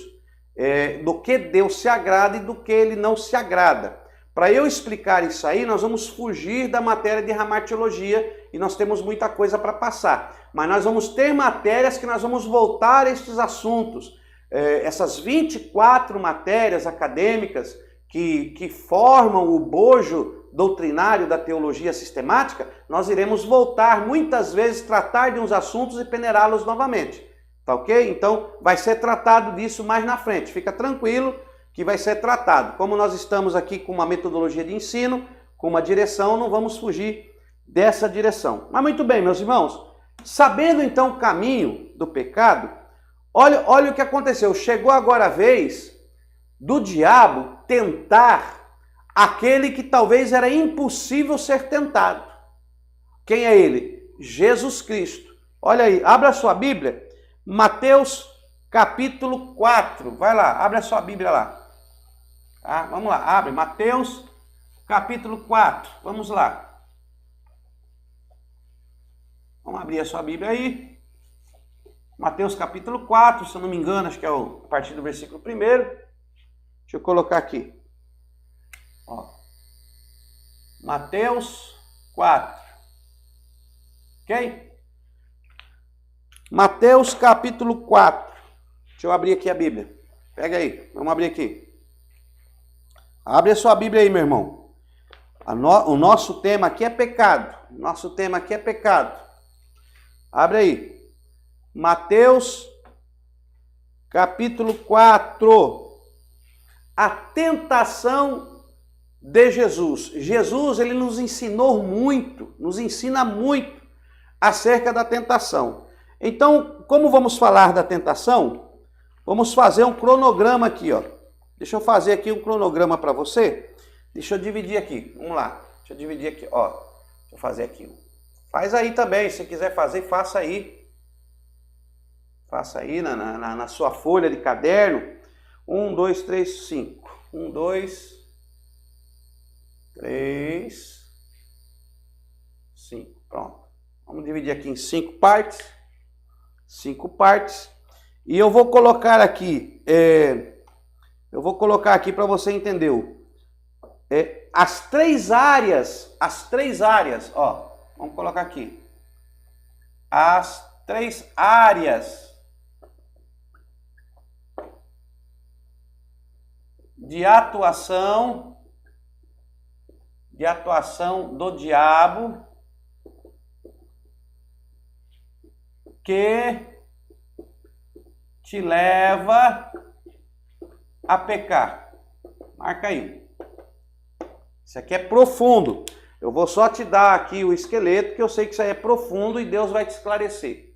[SPEAKER 1] Do que Deus se agrada e do que ele não se agrada. Para eu explicar isso aí, nós vamos fugir da matéria de hamartiologia e nós temos muita coisa para passar. Mas nós vamos ter matérias que nós vamos voltar a estes assuntos. Essas 24 matérias acadêmicas que formam o bojo doutrinário da teologia sistemática, nós iremos voltar muitas vezes, tratar de uns assuntos e peneirá-los novamente. Tá ok? Então vai ser tratado disso mais na frente. Fica tranquilo que vai ser tratado. Como nós estamos aqui com uma metodologia de ensino, com uma direção, não vamos fugir dessa direção. Mas muito bem, meus irmãos, sabendo então o caminho do pecado, olha o que aconteceu. Chegou agora a vez do diabo tentar aquele que talvez era impossível ser tentado. Quem é ele? Jesus Cristo. Olha aí, abra a sua Bíblia. Mateus capítulo 4, vai lá, abre a sua Bíblia lá. Vamos lá, abre, Mateus capítulo 4. Vamos lá. Vamos abrir a sua Bíblia aí. Mateus capítulo 4, se eu não me engano, acho que é a partir do versículo 1. Deixa eu colocar aqui. Ó. Mateus 4. Ok? Mateus capítulo 4. Deixa eu abrir aqui a Bíblia. Pega aí, vamos abrir aqui. Abre a sua Bíblia aí, meu irmão. O nosso tema aqui é pecado. Nosso tema aqui é pecado. Abre aí. Mateus capítulo 4. A tentação de Jesus. Jesus, ele nos ensinou muito, nos ensina muito acerca da tentação. Então, como vamos falar da tentação, vamos fazer um cronograma aqui, ó. Deixa eu fazer aqui um cronograma para você. Deixa eu dividir aqui. Vamos lá. Deixa eu dividir aqui, ó. Deixa eu fazer aqui. Faz aí também, se quiser fazer, faça aí. Faça aí na sua folha de caderno. 1, 2, 3, 5. 1, 2, 3, 5. Pronto. Vamos dividir aqui em 5 partes. 5 partes. E eu vou colocar aqui, para você entender. As três áreas, ó. Vamos colocar aqui. As 3 áreas de atuação do diabo que te leva a pecar. Marca aí. Isso aqui é profundo. Eu vou só te dar aqui o esqueleto, que eu sei que isso aí é profundo e Deus vai te esclarecer.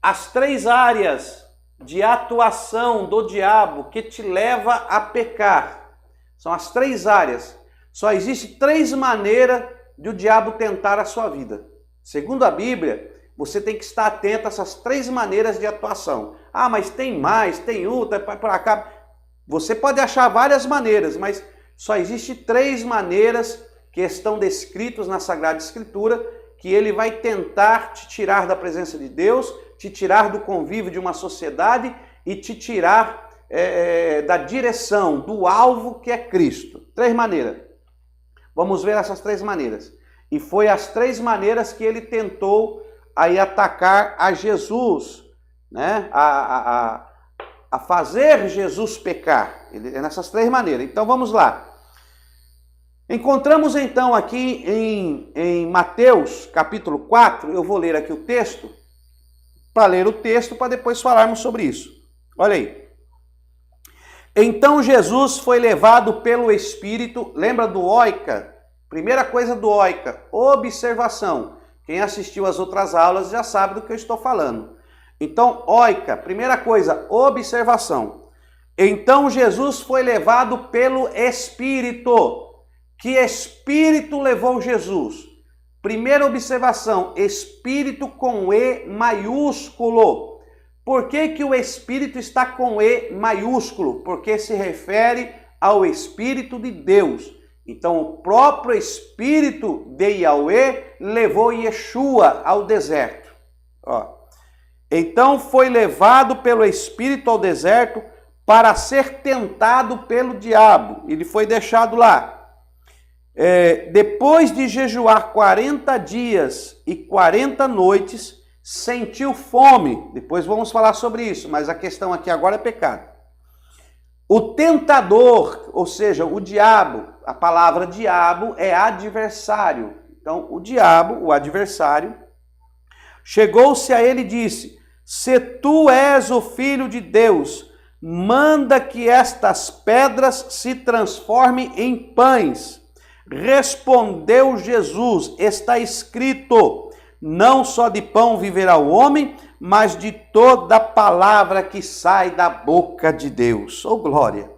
[SPEAKER 1] As 3 áreas de atuação do diabo que te leva a pecar. São as 3 áreas. Só existe 3 maneiras de o diabo tentar a sua vida. Segundo a Bíblia, você tem que estar atento a essas 3 maneiras de atuação. Ah, mas tem mais, tem outra, para cá. Você pode achar várias maneiras, mas só existe 3 maneiras que estão descritas na Sagrada Escritura, que ele vai tentar te tirar da presença de Deus, te tirar do convívio de uma sociedade e te tirar da direção, do alvo que é Cristo. 3 maneiras. Vamos ver essas 3 maneiras. E foi as 3 maneiras que ele tentou aí atacar a Jesus, né? A fazer Jesus pecar. É nessas 3 maneiras. Então vamos lá. Encontramos então aqui em Mateus capítulo 4, eu vou ler aqui o texto, para ler o texto, para depois falarmos sobre isso. Olha aí. Então Jesus foi levado pelo Espírito, lembra do oika? Primeira coisa do oika, observação. Quem assistiu às outras aulas já sabe do que eu estou falando. Então, oika, primeira coisa, observação. Então Jesus foi levado pelo Espírito. Que Espírito levou Jesus? Primeira observação, Espírito com E maiúsculo. Por que que o Espírito está com E maiúsculo? Porque se refere ao Espírito de Deus. Então o próprio Espírito de Yahweh levou Yeshua ao deserto. Ó. Então foi levado pelo Espírito ao deserto para ser tentado pelo diabo. Ele foi deixado lá. Depois de jejuar 40 dias e 40 noites, sentiu fome. Depois vamos falar sobre isso, mas a questão aqui agora é pecado. O tentador, ou seja, o diabo, a palavra diabo é adversário. Então, o diabo, o adversário, chegou-se a ele e disse: se tu és o Filho de Deus, manda que estas pedras se transformem em pães. Respondeu Jesus: está escrito, não só de pão viverá o homem, mas de toda palavra que sai da boca de Deus. Oh, glória!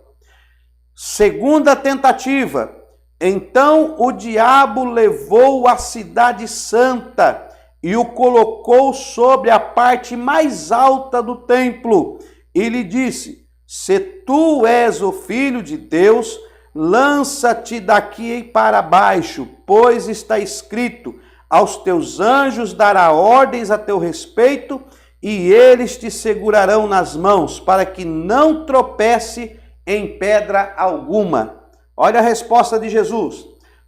[SPEAKER 1] Segunda tentativa. Então o diabo levou a cidade santa e o colocou sobre a parte mais alta do templo e lhe disse: se tu és o Filho de Deus, lança-te daqui para baixo, pois está escrito, aos teus anjos dará ordens a teu respeito, e eles te segurarão nas mãos, para que não tropece em pedra alguma. Olha a resposta de Jesus.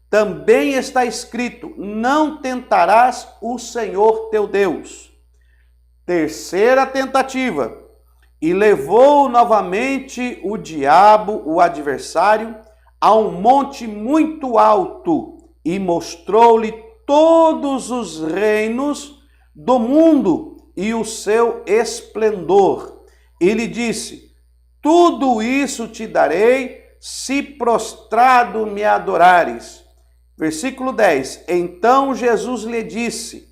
[SPEAKER 1] Também está escrito, não tentarás o Senhor teu Deus. Terceira tentativa. E levou novamente o diabo, o adversário, a um monte muito alto, e mostrou-lhe todos os reinos do mundo e o seu esplendor. E lhe disse, tudo isso te darei, se prostrado me adorares. Versículo 10. Então Jesus lhe disse,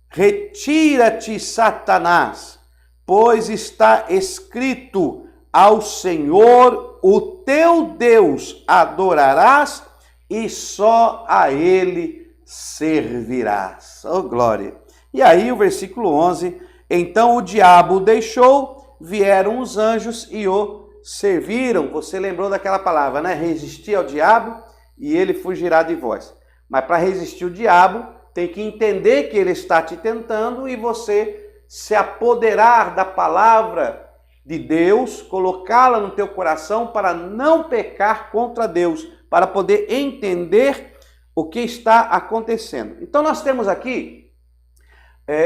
[SPEAKER 1] retira-te, Satanás, pois está escrito, ao Senhor, o teu Deus, adorarás e só a Ele servirás. Oh, glória! E aí o versículo 11, então o diabo o deixou, vieram os anjos e o serviram. Você lembrou daquela palavra, né? Resistir ao diabo e ele fugirá de vós. Mas para resistir o diabo, tem que entender que ele está te tentando e você se apoderar da palavra de Deus, colocá-la no teu coração para não pecar contra Deus, para poder entender o que está acontecendo. Então nós temos aqui,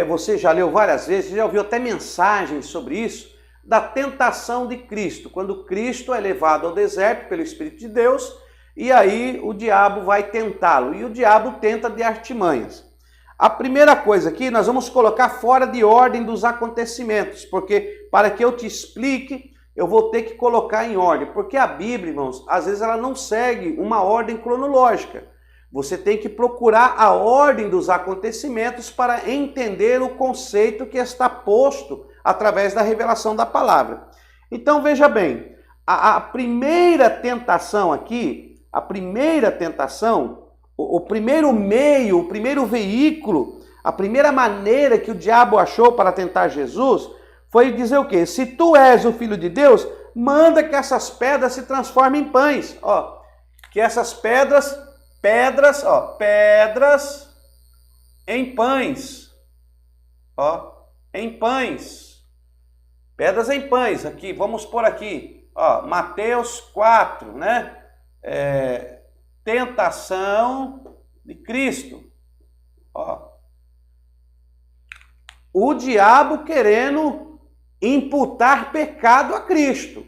[SPEAKER 1] você já leu várias vezes, já ouviu até mensagens sobre isso, da tentação de Cristo, quando Cristo é levado ao deserto pelo Espírito de Deus, e aí o diabo vai tentá-lo, e o diabo tenta de artimanhas. A primeira coisa aqui, nós vamos colocar fora de ordem dos acontecimentos, porque para que eu te explique, eu vou ter que colocar em ordem, porque a Bíblia, irmãos, às vezes ela não segue uma ordem cronológica. Você tem que procurar a ordem dos acontecimentos para entender o conceito que está posto através da revelação da palavra. Então veja bem, a primeira tentação aqui, o primeiro meio, o primeiro veículo, a primeira maneira que o diabo achou para tentar Jesus foi dizer o quê? Se tu és o Filho de Deus, manda que essas pedras se transformem em pães. Ó, que essas pedras em pães. Ó, em pães. Pedras em pães. Aqui, vamos por aqui. Ó, Mateus 4, né? Tentação de Cristo. Ó. O diabo querendo imputar pecado a Cristo.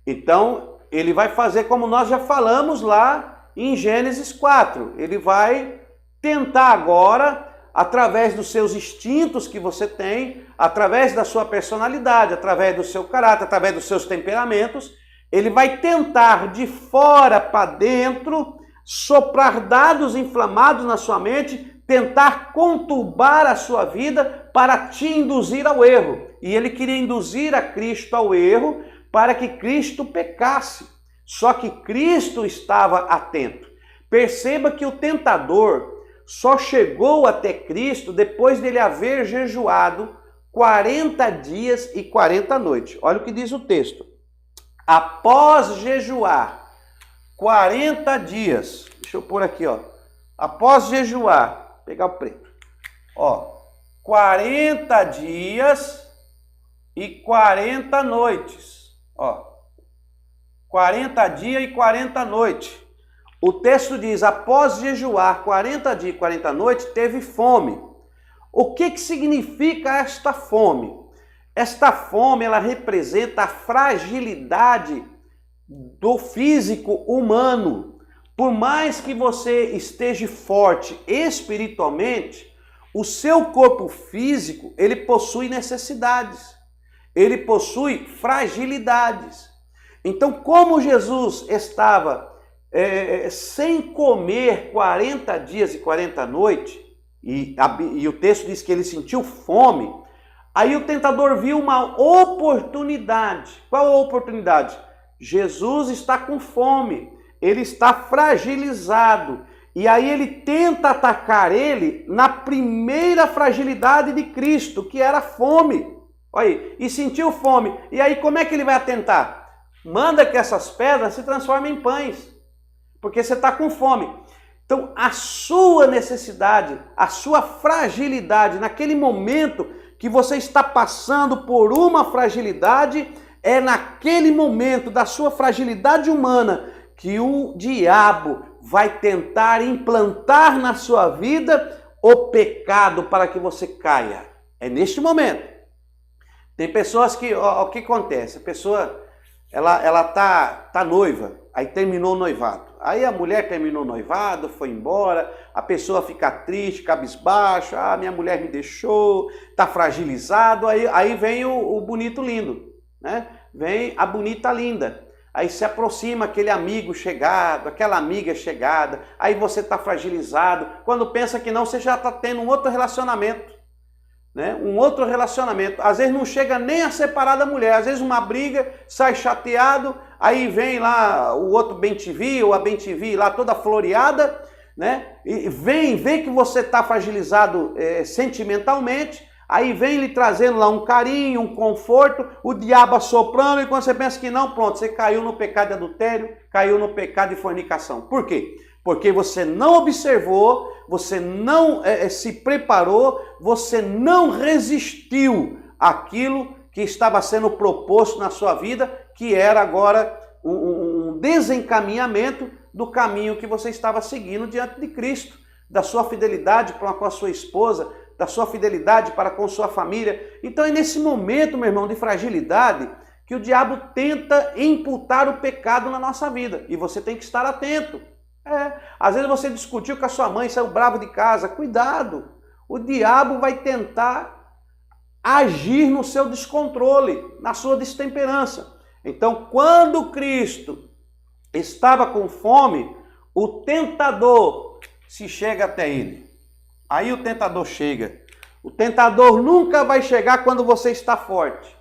[SPEAKER 1] Então, ele vai fazer como nós já falamos lá em Gênesis 4. Ele vai tentar agora, através dos seus instintos que você tem, através da sua personalidade, através do seu caráter, através dos seus temperamentos, ele vai tentar de fora para dentro soprar dados inflamados na sua mente, tentar conturbar a sua vida para te induzir ao erro. E ele queria induzir a Cristo ao erro para que Cristo pecasse. Só que Cristo estava atento. Perceba que o tentador só chegou até Cristo depois dele haver jejuado 40 dias e 40 noites. Olha o que diz o texto. Após jejuar 40 dias, deixa eu pôr aqui, ó. Após jejuar, pegar o preto, ó, 40 dias e 40 noites, ó, 40 dias e 40 noites. O texto diz, após jejuar 40 dias e 40 noites, teve fome. O que significa esta fome? Esta fome, ela representa a fragilidade do físico humano. Por mais que você esteja forte espiritualmente, o seu corpo físico, ele possui necessidades. Ele possui fragilidades. Então, como Jesus estava sem comer 40 dias e 40 noites, e o texto diz que ele sentiu fome, aí o tentador viu uma oportunidade. Qual a oportunidade? Jesus está com fome, ele está fragilizado. E aí ele tenta atacar ele na primeira fragilidade de Cristo, que era a fome. Olha aí, e sentiu fome. E aí como é que ele vai atentar? Manda que essas pedras se transformem em pães. porque você está com fome. Então, a sua necessidade, a sua fragilidade, naquele momento que você está passando por uma fragilidade, é naquele momento da sua fragilidade humana que o diabo vai tentar implantar na sua vida o pecado para que você caia. É neste momento. Tem pessoas que, o que acontece? A pessoa, ela tá noiva, aí terminou o noivado. Aí a mulher terminou o noivado, foi embora, a pessoa fica triste, cabisbaixo, minha mulher me deixou, tá fragilizado, aí vem o bonito lindo, né? Vem a bonita linda. Aí se aproxima aquele amigo chegado, aquela amiga chegada, aí você tá fragilizado. Quando pensa que não, você já tá tendo um outro relacionamento. Né? Um outro relacionamento, às vezes não chega nem a separar da mulher, às vezes uma briga, sai chateado, aí vem lá o outro bem-te-vi ou a bem-te-vi lá toda floreada, né? E vê que você está fragilizado sentimentalmente, aí vem lhe trazendo lá um carinho, um conforto, o diabo assoprando, e quando você pensa que não, pronto, você caiu no pecado de adultério, caiu no pecado de fornicação. Por quê? Porque você não observou, você não se preparou, você não resistiu àquilo que estava sendo proposto na sua vida, que era agora um desencaminhamento do caminho que você estava seguindo diante de Cristo, da sua fidelidade para com a sua esposa, da sua fidelidade para com sua família. Então é nesse momento, meu irmão, de fragilidade, que o diabo tenta imputar o pecado na nossa vida. E você tem que estar atento. Às vezes você discutiu com a sua mãe, saiu bravo de casa. Cuidado, o diabo vai tentar agir no seu descontrole, na sua destemperança. Então, quando Cristo estava com fome, o tentador se chega até ele. Aí o tentador chega. O tentador nunca vai chegar quando você está forte,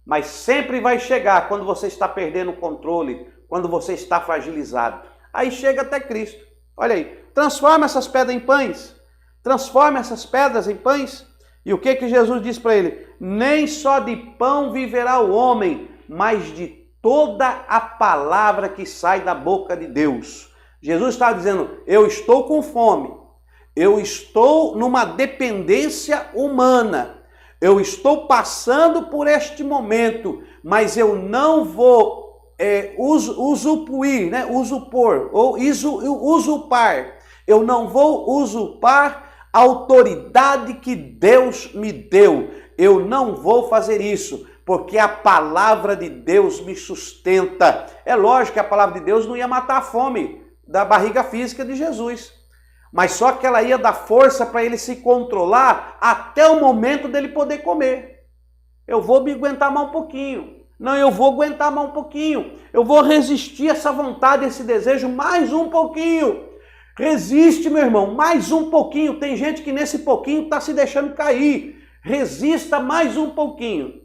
[SPEAKER 1] mas sempre vai chegar quando você está perdendo o controle, quando você está fragilizado. Aí chega até Cristo. Olha aí, transforma essas pedras em pães. Transforma essas pedras em pães. E o que Jesus diz para ele? Nem só de pão viverá o homem, mas de toda a palavra que sai da boca de Deus. Jesus está dizendo, eu estou com fome. Eu estou numa dependência humana. Eu estou passando por este momento, mas eu não vou usurpar, né? Usurpar. Eu não vou usurpar a autoridade que Deus me deu. Eu não vou fazer isso, porque a palavra de Deus me sustenta. É lógico que a palavra de Deus não ia matar a fome da barriga física de Jesus, mas só que ela ia dar força para ele se controlar até o momento dele poder comer. Eu vou me aguentar mais um pouquinho. Não, eu vou aguentar mais um pouquinho. Eu vou resistir essa vontade, esse desejo mais um pouquinho. Resiste, meu irmão, mais um pouquinho. Tem gente que nesse pouquinho está se deixando cair. Resista mais um pouquinho.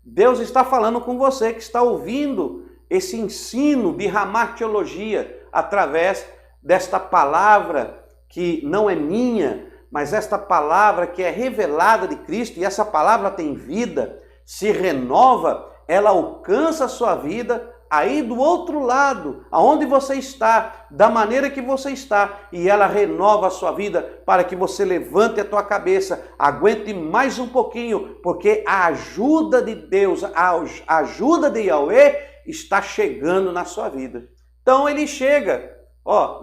[SPEAKER 1] Deus está falando com você que está ouvindo esse ensino de Ramar Teologia através desta palavra que não é minha, mas esta palavra que é revelada de Cristo, e essa palavra tem vida, se renova, ela alcança a sua vida aí do outro lado, aonde você está, da maneira que você está, e ela renova a sua vida para que você levante a tua cabeça, aguente mais um pouquinho, porque a ajuda de Deus, a ajuda de Yahweh está chegando na sua vida. Então ele chega,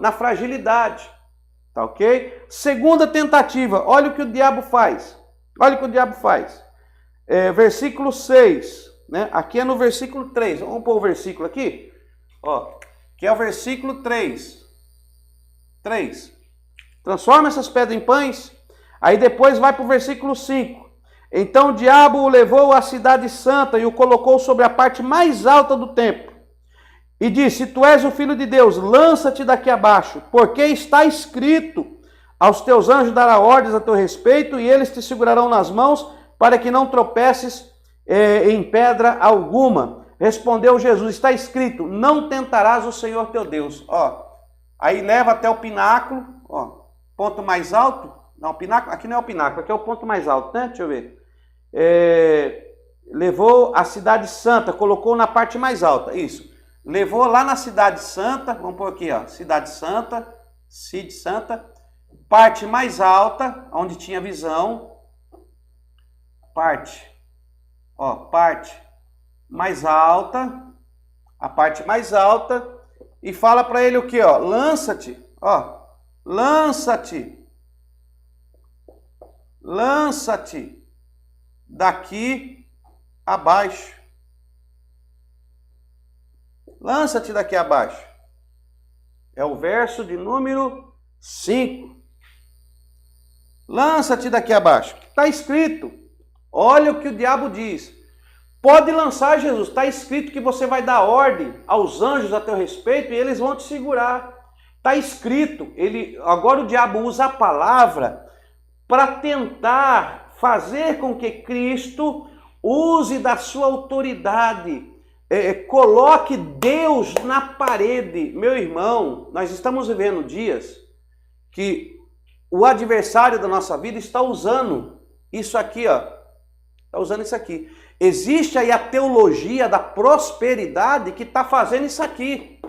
[SPEAKER 1] na fragilidade, tá ok? Segunda tentativa, olha o que o diabo faz. Olha o que o diabo faz. Versículo 6. Né? Aqui é no versículo 3. Vamos pôr o versículo aqui. Que é o versículo 3. 3. Transforma essas pedras em pães. Aí depois vai para o versículo 5. Então o diabo o levou à cidade santa e o colocou sobre a parte mais alta do templo. E disse, tu és o filho de Deus, lança-te daqui abaixo, porque está escrito, aos teus anjos dará ordens a teu respeito, e eles te segurarão nas mãos, para que não tropeces em pedra alguma. Respondeu Jesus, está escrito, não tentarás o Senhor teu Deus. Aí leva até o pináculo, ponto mais alto. Não, pináculo, aqui não é o pináculo, aqui é o ponto mais alto, né? Deixa eu ver. Levou a cidade santa, colocou na parte mais alta, isso. levou lá na Cidade Santa, vamos pôr aqui, ó, Cidade Santa, parte mais alta, onde tinha visão, parte mais alta, a parte mais alta, e fala para ele o que, ó, lança-te daqui abaixo. Lança-te daqui abaixo. É o verso de número 5. Lança-te daqui abaixo. Está escrito. Olha o que o diabo diz. Pode lançar, Jesus. Está escrito que você vai dar ordem aos anjos a teu respeito e eles vão te segurar. Está escrito. Agora o diabo usa a palavra para tentar fazer com que Cristo use da sua autoridade. Coloque Deus na parede. Meu irmão, nós estamos vivendo dias que o adversário da nossa vida está usando isso aqui, ó. Está usando isso aqui. Existe aí a teologia da prosperidade que está fazendo isso aqui.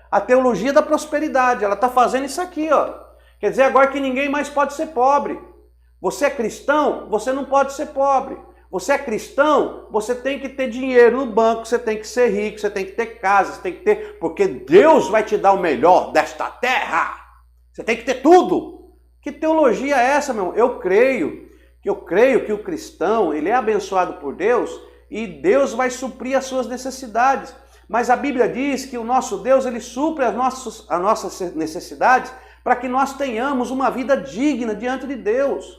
[SPEAKER 1] A teologia da prosperidade, ela está fazendo isso aqui, ó. Quer dizer agora que ninguém mais pode ser pobre. Você é cristão, você não pode ser pobre. Você é cristão, você tem que ter dinheiro no banco, você tem que ser rico, você tem que ter casa, você tem que ter... Porque Deus vai te dar o melhor desta terra. Você tem que ter tudo. Que teologia é essa, meu irmão? Eu creio que o cristão, ele é abençoado por Deus e Deus vai suprir as suas necessidades. Mas a Bíblia diz que o nosso Deus, ele supre as nossas necessidades para que nós tenhamos uma vida digna diante de Deus.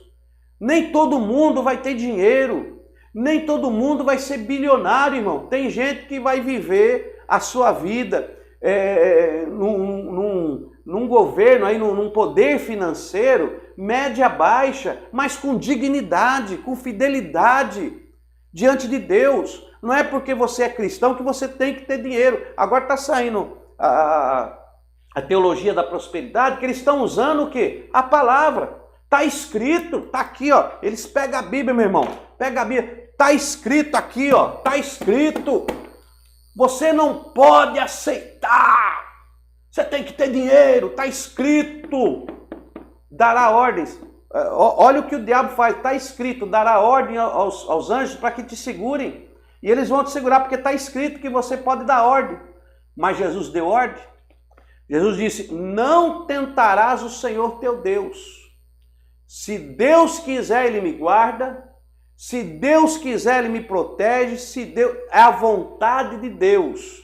[SPEAKER 1] Nem todo mundo vai ter dinheiro. Nem todo mundo vai ser bilionário, irmão. Tem gente que vai viver a sua vida num governo, aí, num poder financeiro, média baixa, mas com dignidade, com fidelidade diante de Deus. Não é porque você é cristão que você tem que ter dinheiro. Agora está saindo a teologia da prosperidade, que eles estão usando o quê? A palavra. Está escrito, está aqui, ó. Eles pegam a Bíblia, meu irmão. Pega a Bíblia. Está escrito aqui, ó. Está escrito. Você não pode aceitar. Você tem que ter dinheiro. Está escrito. Dará ordens. Olha o que o diabo faz. Está escrito. Dará ordem aos anjos para que te segurem. E eles vão te segurar porque está escrito que você pode dar ordem. Mas Jesus deu ordem. Jesus disse, não tentarás o Senhor teu Deus. Se Deus quiser, Ele me guarda. Se Deus quiser, Ele me protege. É a vontade de Deus.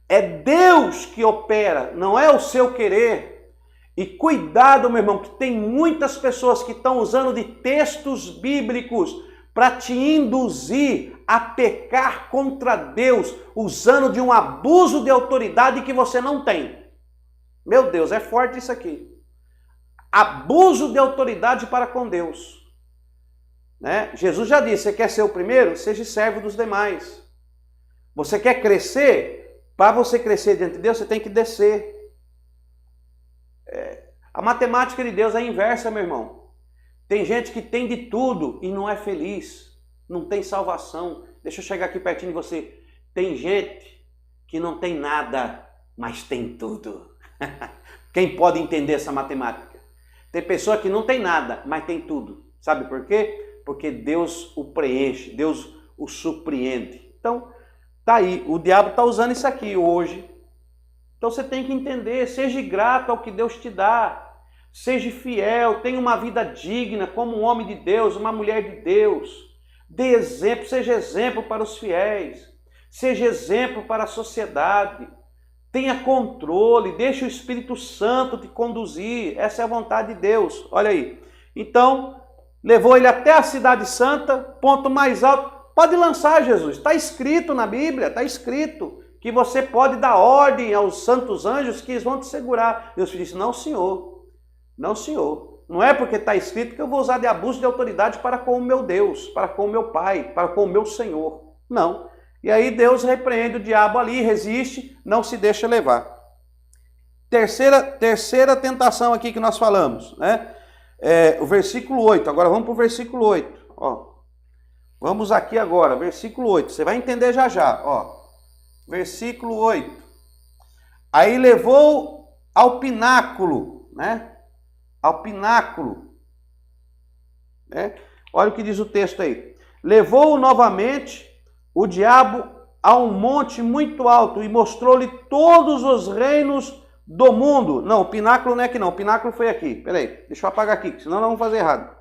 [SPEAKER 1] É Deus que opera, não é o seu querer. E cuidado, meu irmão, que tem muitas pessoas que estão usando de textos bíblicos para te induzir a pecar contra Deus, usando de um abuso de autoridade que você não tem. Meu Deus, é forte isso aqui. Abuso de autoridade para com Deus. Né? Jesus já disse, você quer ser o primeiro? Seja servo dos demais. Você quer crescer? Para você crescer diante de Deus, você tem que descer. A matemática de Deus é inversa, meu irmão. Tem gente que tem de tudo e não é feliz. Não tem salvação. Deixa eu chegar aqui pertinho de você. Tem gente que não tem nada, mas tem tudo. Quem pode entender essa matemática? Tem pessoa que não tem nada, mas tem tudo. Sabe por quê? Porque Deus o preenche, Deus o surpreende. Então, tá aí. O diabo está usando isso aqui hoje. Então você tem que entender. Seja grato ao que Deus te dá. Seja fiel, tenha uma vida digna como um homem de Deus, uma mulher de Deus. Dê exemplo, seja exemplo para os fiéis. Seja exemplo para a sociedade. Tenha controle, deixe o Espírito Santo te conduzir. Essa é a vontade de Deus. Olha aí. Então, levou ele até a Cidade Santa, ponto mais alto. Pode lançar, Jesus. Está escrito na Bíblia, está escrito que você pode dar ordem aos santos anjos que eles vão te segurar. Deus disse, não, senhor. Não, senhor. Não é porque está escrito que eu vou usar de abuso de autoridade para com o meu Deus, para com o meu Pai, para com o meu Senhor. Não. E aí Deus repreende o diabo ali, resiste, não se deixa levar. Terceira tentação aqui que nós falamos, né? O versículo 8. Agora vamos para o versículo 8. Ó. Vamos aqui agora, versículo 8. Você vai entender já já. Ó. versículo 8. Aí levou ao pináculo, né? Ao pináculo. Né? Olha o que diz o texto aí. Levou novamente o diabo a um monte muito alto e mostrou-lhe todos os reinos do mundo. Não, o pináculo não é aqui não, o pináculo foi aqui. Peraí, deixa eu apagar aqui, senão nós vamos fazer errado.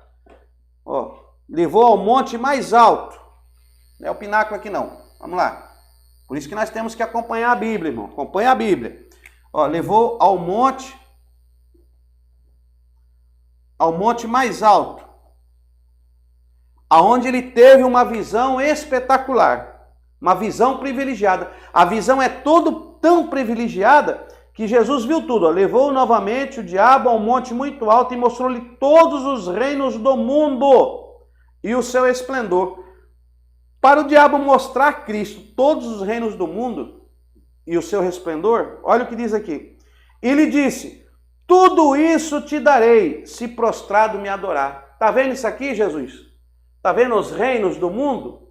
[SPEAKER 1] Ó, levou ao monte mais alto. Não é o pináculo aqui não. Vamos lá. Por isso que nós temos que acompanhar a Bíblia, irmão. Acompanha a Bíblia. Ó, levou ao monte mais alto, aonde ele teve uma visão espetacular, uma visão privilegiada. A visão é tão privilegiada que Jesus viu tudo. Ó. Levou novamente o diabo a um monte muito alto e mostrou-lhe todos os reinos do mundo e o seu esplendor. Para o diabo mostrar a Cristo todos os reinos do mundo e o seu resplendor, olha o que diz aqui. Ele disse: tudo isso te darei, se prostrado me adorar. Está vendo isso aqui, Jesus? Está vendo os reinos do mundo?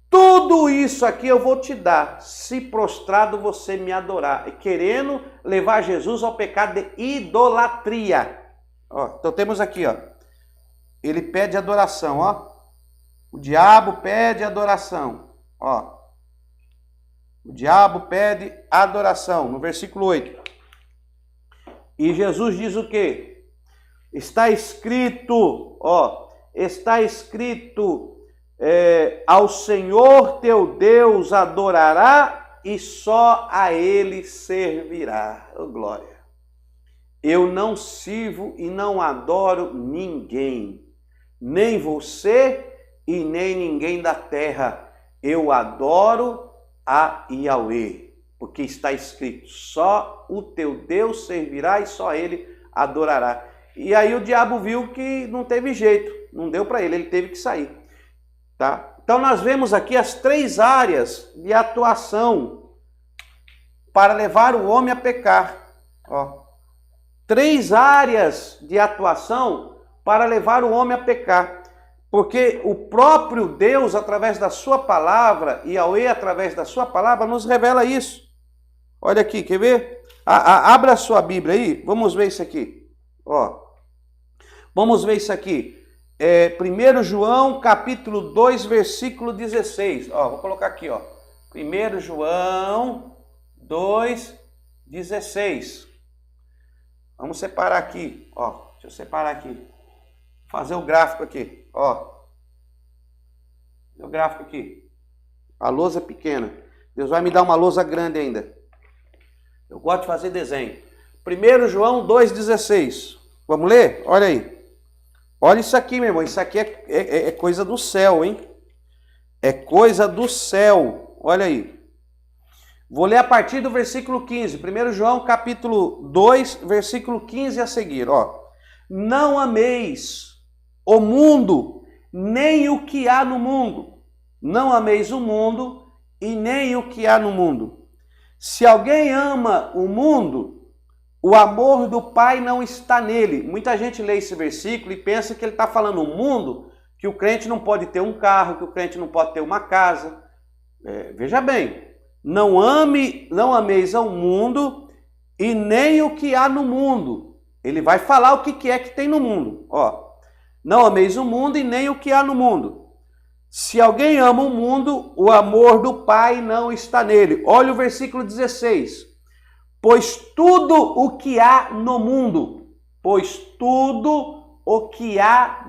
[SPEAKER 1] Tudo isso aqui eu vou te dar, se prostrado você me adorar. Querendo levar Jesus ao pecado de idolatria. Ó, então temos aqui, ó. Ele pede adoração, ó. O diabo pede adoração. Ó. O diabo pede adoração, no versículo 8. E Jesus diz o quê? Está escrito, ó, está escrito, ao Senhor teu Deus adorará e só a Ele servirá. Oh, glória! Eu não sirvo e não adoro ninguém, nem você e nem ninguém da terra. Eu adoro a Yahweh, porque está escrito, só o teu Deus servirá e só Ele adorará. E aí o diabo viu que não teve jeito, não deu para ele teve que sair. Tá? Então nós vemos aqui as 3 áreas de atuação para levar o homem a pecar. Ó. 3 áreas de atuação para levar o homem a pecar. Porque o próprio Deus, através da sua palavra, e Yahweh, através da sua palavra, nos revela isso. Olha aqui, quer ver? Abra a sua Bíblia aí, vamos ver isso aqui. Ó. Vamos ver isso aqui. 1 João, capítulo 2, versículo 16. Ó, vou colocar aqui, ó. 1 João 2, 16. Vamos separar aqui, ó. Deixa eu separar aqui. Fazer o gráfico aqui, ó. O gráfico aqui. A lousa é pequena. Deus vai me dar uma lousa grande ainda. Eu gosto de fazer desenho. 1 João 2,16. Vamos ler? Olha aí. Olha isso aqui, meu irmão. Isso aqui é coisa do céu, hein? É coisa do céu. Olha aí. Vou ler a partir do versículo 15. 1 João capítulo 2, versículo 15 a seguir. Ó. Não ameis o mundo, nem o que há no mundo. Não ameis o mundo e nem o que há no mundo. Se alguém ama o mundo, o amor do Pai não está nele. Muita gente lê esse versículo e pensa que ele está falando o mundo, que o crente não pode ter um carro, que o crente não pode ter uma casa. Veja bem, não ameis ao mundo e nem o que há no mundo. Ele vai falar o que é que tem no mundo. Ó, não ameis o mundo e nem o que há no mundo. Se alguém ama o mundo, o amor do Pai não está nele. Olha o versículo 16. Pois tudo o que há no mundo, o que há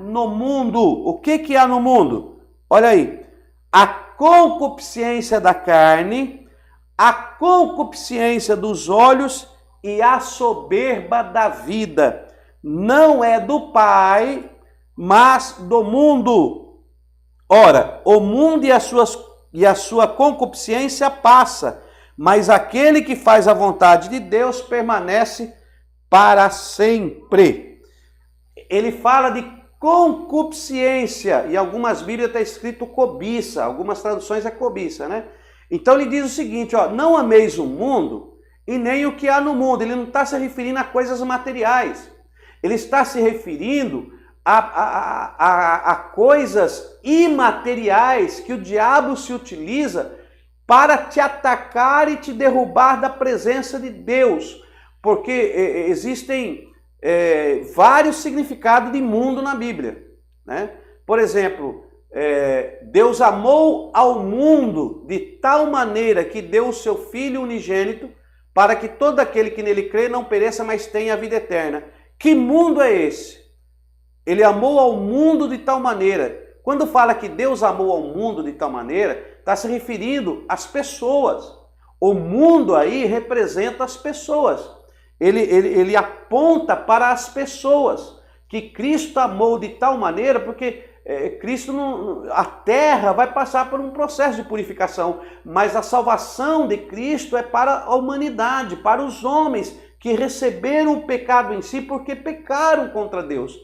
[SPEAKER 1] no mundo? Olha aí, a concupiscência da carne, a concupiscência dos olhos e a soberba da vida, não é do Pai, mas do mundo. Ora, o mundo e a sua concupiscência passa, mas aquele que faz a vontade de Deus permanece para sempre. Ele fala de concupiscência, e algumas Bíblias está escrito cobiça, algumas traduções é cobiça, né? Então ele diz o seguinte, ó, não ameis o mundo e nem o que há no mundo. Ele não está se referindo a coisas materiais, ele está se referindo a coisas imateriais que o diabo se utiliza para te atacar e te derrubar da presença de Deus. Porque existem vários significados de mundo na Bíblia, né? Por exemplo, Deus amou ao mundo de tal maneira que deu o seu Filho unigênito para que todo aquele que nele crê não pereça, mas tenha a vida eterna. Que mundo é esse? Ele amou ao mundo de tal maneira. Quando fala que Deus amou ao mundo de tal maneira, está se referindo às pessoas. O mundo aí representa as pessoas. Ele aponta para as pessoas. Que Cristo amou de tal maneira, porque a terra vai passar por um processo de purificação, mas a salvação de Cristo é para a humanidade, para os homens que receberam o pecado em si porque pecaram contra Deus.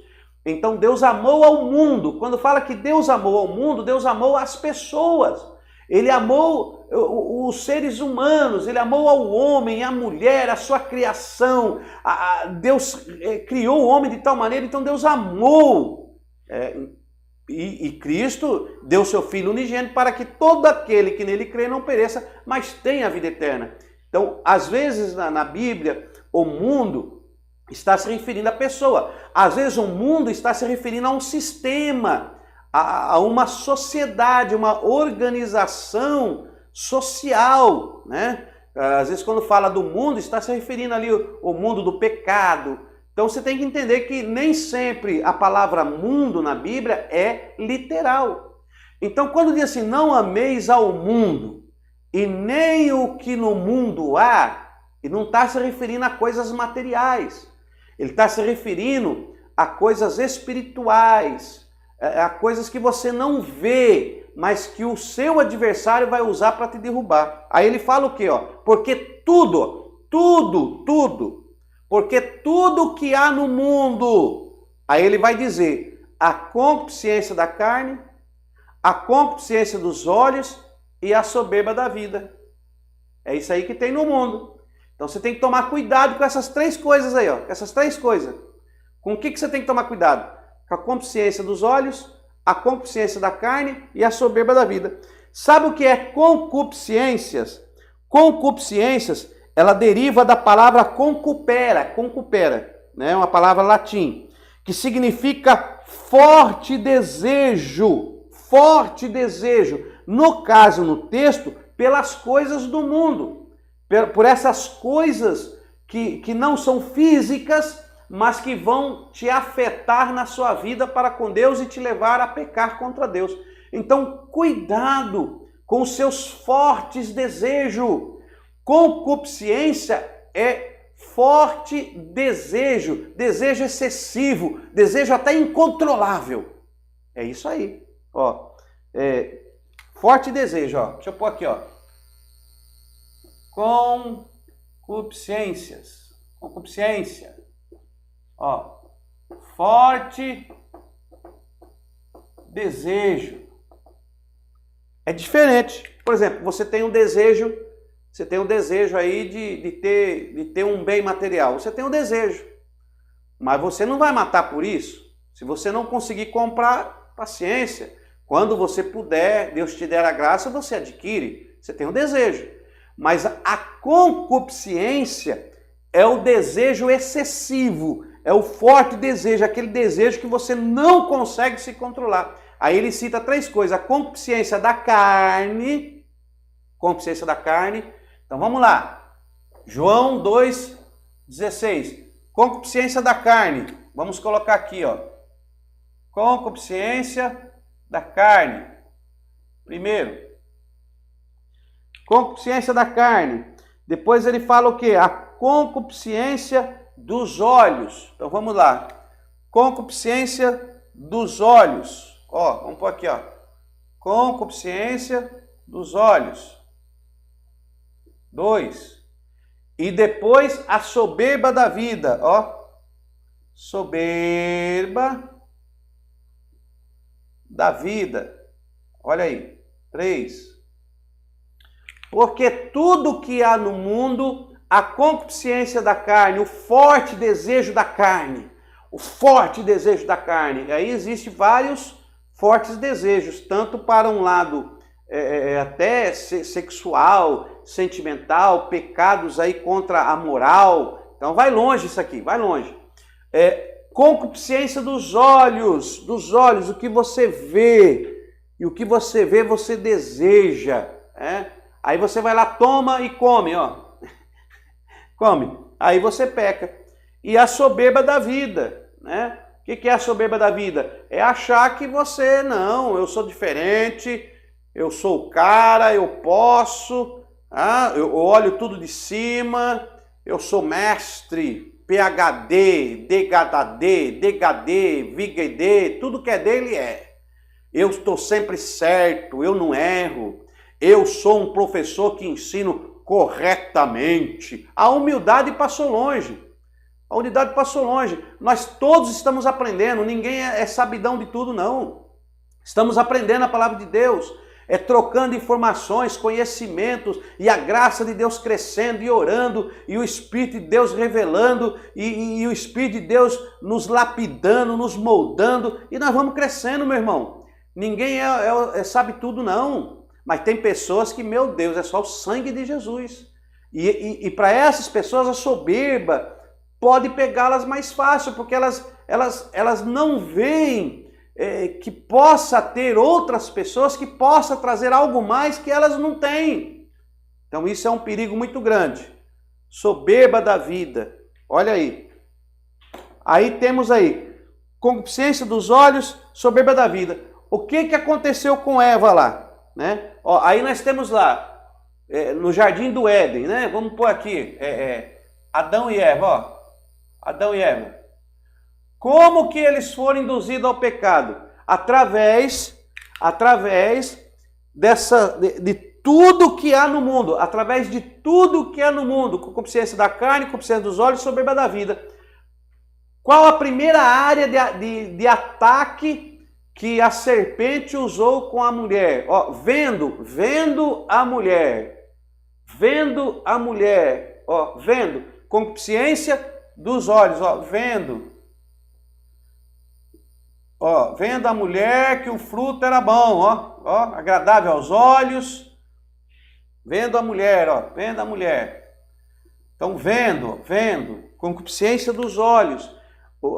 [SPEAKER 1] Então Deus amou ao mundo. Quando fala que Deus amou ao mundo, Deus amou as pessoas. Ele amou os seres humanos, ele amou ao homem, à mulher, a sua criação. Deus criou o homem de tal maneira, então Deus amou. E Cristo deu seu Filho unigênito para que todo aquele que nele crê não pereça, mas tenha a vida eterna. Então, às vezes na Bíblia, o mundo está se referindo à pessoa. Às vezes o mundo está se referindo a um sistema, a uma sociedade, uma organização social, né? Às vezes quando fala do mundo, está se referindo ali ao mundo do pecado. Então você tem que entender que nem sempre a palavra mundo na Bíblia é literal. Então quando diz assim, não ameis ao mundo e nem o que no mundo há, ele não está se referindo a coisas materiais. Ele está se referindo a coisas espirituais, a coisas que você não vê, mas que o seu adversário vai usar para te derrubar. Aí ele fala o quê? Porque porque tudo que há no mundo, aí ele vai dizer, a concupiscência da carne, a concupiscência dos olhos e a soberba da vida. É isso aí que tem no mundo. Então você tem que tomar cuidado com essas três coisas aí, com essas três coisas. Com o que você tem que tomar cuidado? Com a concupiscência dos olhos, a concupiscência da carne e a soberba da vida. Sabe o que é concupiscências? Concupiscências, ela deriva da palavra concupera, né? Uma palavra latim, que significa forte desejo, no caso, no texto, pelas coisas do mundo, por essas coisas que não são físicas, mas que vão te afetar na sua vida para com Deus e te levar a pecar contra Deus. Então, cuidado com os seus fortes desejos. Concupiscência é forte desejo, desejo excessivo, desejo até incontrolável. É isso aí. Forte desejo. Deixa eu pôr aqui. Concupiscências. Concupiscência. Forte desejo. É diferente. Por exemplo, você tem um desejo aí de ter um bem material. Você tem um desejo. Mas você não vai matar por isso. Se você não conseguir comprar, paciência. Quando você puder, Deus te der a graça, você adquire. Você tem um desejo. Mas a concupiscência é o desejo excessivo. É o forte desejo, aquele desejo que você não consegue se controlar. Aí ele cita três coisas: a concupiscência da carne. Concupiscência da carne. Então vamos lá. João 2,16. Concupiscência da carne. Vamos colocar aqui, Concupiscência da carne. Primeiro. Concupiscência da carne. Depois ele fala o quê? A concupiscência dos olhos. Então vamos lá. Concupiscência dos olhos. Vamos pôr aqui, Concupiscência dos olhos. 2. E depois a soberba da vida, Soberba da vida. Olha aí. 3. Porque tudo que há no mundo, a concupiscência da carne, o forte desejo da carne, aí existem vários fortes desejos, tanto para um lado até sexual, sentimental, pecados aí contra a moral. Então vai longe isso aqui, vai longe. Concupiscência dos olhos, o que você vê. E o que você vê, você deseja. Aí você vai lá, toma e come, ó. Come. Aí você peca. E a soberba da vida, né? O que é a soberba da vida? É achar que você, não, eu sou diferente, eu sou o cara, eu posso, eu olho tudo de cima, eu sou mestre, PhD, DHD, VGD, tudo que é dele é. Eu estou sempre certo, eu não erro, eu sou um professor que ensino corretamente. A humildade passou longe. A unidade passou longe. Nós todos estamos aprendendo. Ninguém é sabidão de tudo, não. Estamos aprendendo a palavra de Deus. Trocando informações, conhecimentos e a graça de Deus crescendo e orando e o Espírito de Deus revelando e o Espírito de Deus nos lapidando, nos moldando e nós vamos crescendo, meu irmão. Ninguém sabe tudo, não. Mas tem pessoas que, meu Deus, é só o sangue de Jesus. E para essas pessoas a soberba pode pegá-las mais fácil, porque elas não veem que possa ter outras pessoas que possa trazer algo mais que elas não têm. Então isso é um perigo muito grande. Soberba da vida. Olha aí. Aí temos aí, concupiscência dos olhos, soberba da vida. O que aconteceu com Eva lá? Né? Ó, aí nós temos lá, no Jardim do Éden, né? Vamos pôr aqui, Adão e Eva, ó. Adão e Eva. Como que eles foram induzidos ao pecado? Através de tudo que há no mundo. Através de tudo que há no mundo. Concupiscência da carne, concupiscência dos olhos, soberba da vida. Qual a primeira área de ataque que a serpente usou com a mulher? Ó, vendo a mulher. Ó, vendo. Concupiscência dos olhos, ó, vendo a mulher que o fruto era bom, ó, agradável aos olhos, vendo a mulher. Então, vendo, concupiscência dos olhos.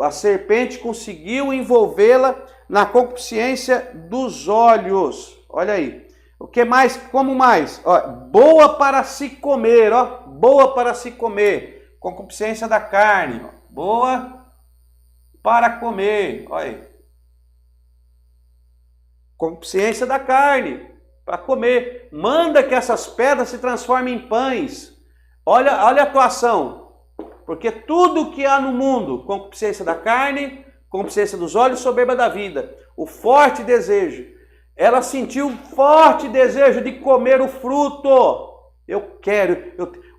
[SPEAKER 1] A serpente conseguiu envolvê-la na concupiscência dos olhos. Olha aí. O que mais? Como mais? Ó, boa para se comer, ó, boa para se comer. Concupiscência da carne, ó. Boa para comer, olha aí. Concupiscência da carne, para comer. Manda que essas pedras se transformem em pães. Olha a atuação. Porque tudo que há no mundo, concupiscência da carne, concupiscência dos olhos, soberba da vida. O forte desejo. Ela sentiu um forte desejo de comer o fruto.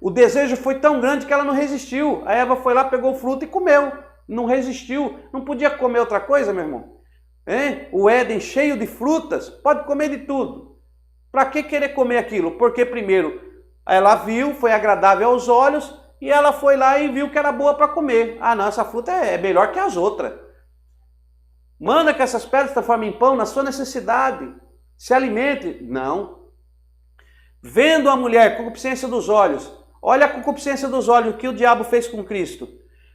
[SPEAKER 1] O desejo foi tão grande que ela não resistiu. A Eva foi lá, pegou o fruto e comeu. Não resistiu. Não podia comer outra coisa, meu irmão? O Éden cheio de frutas, pode comer de tudo. Para que querer comer aquilo? Porque primeiro ela viu, foi agradável aos olhos e ela foi lá e viu que era boa para comer. Ah, não, essa fruta é melhor que as outras. Manda que essas pedras se transformem em pão na sua necessidade. Se alimente. Não. Vendo a mulher, concupiscência dos olhos. Olha a concupiscência dos olhos, o que o diabo fez com Cristo.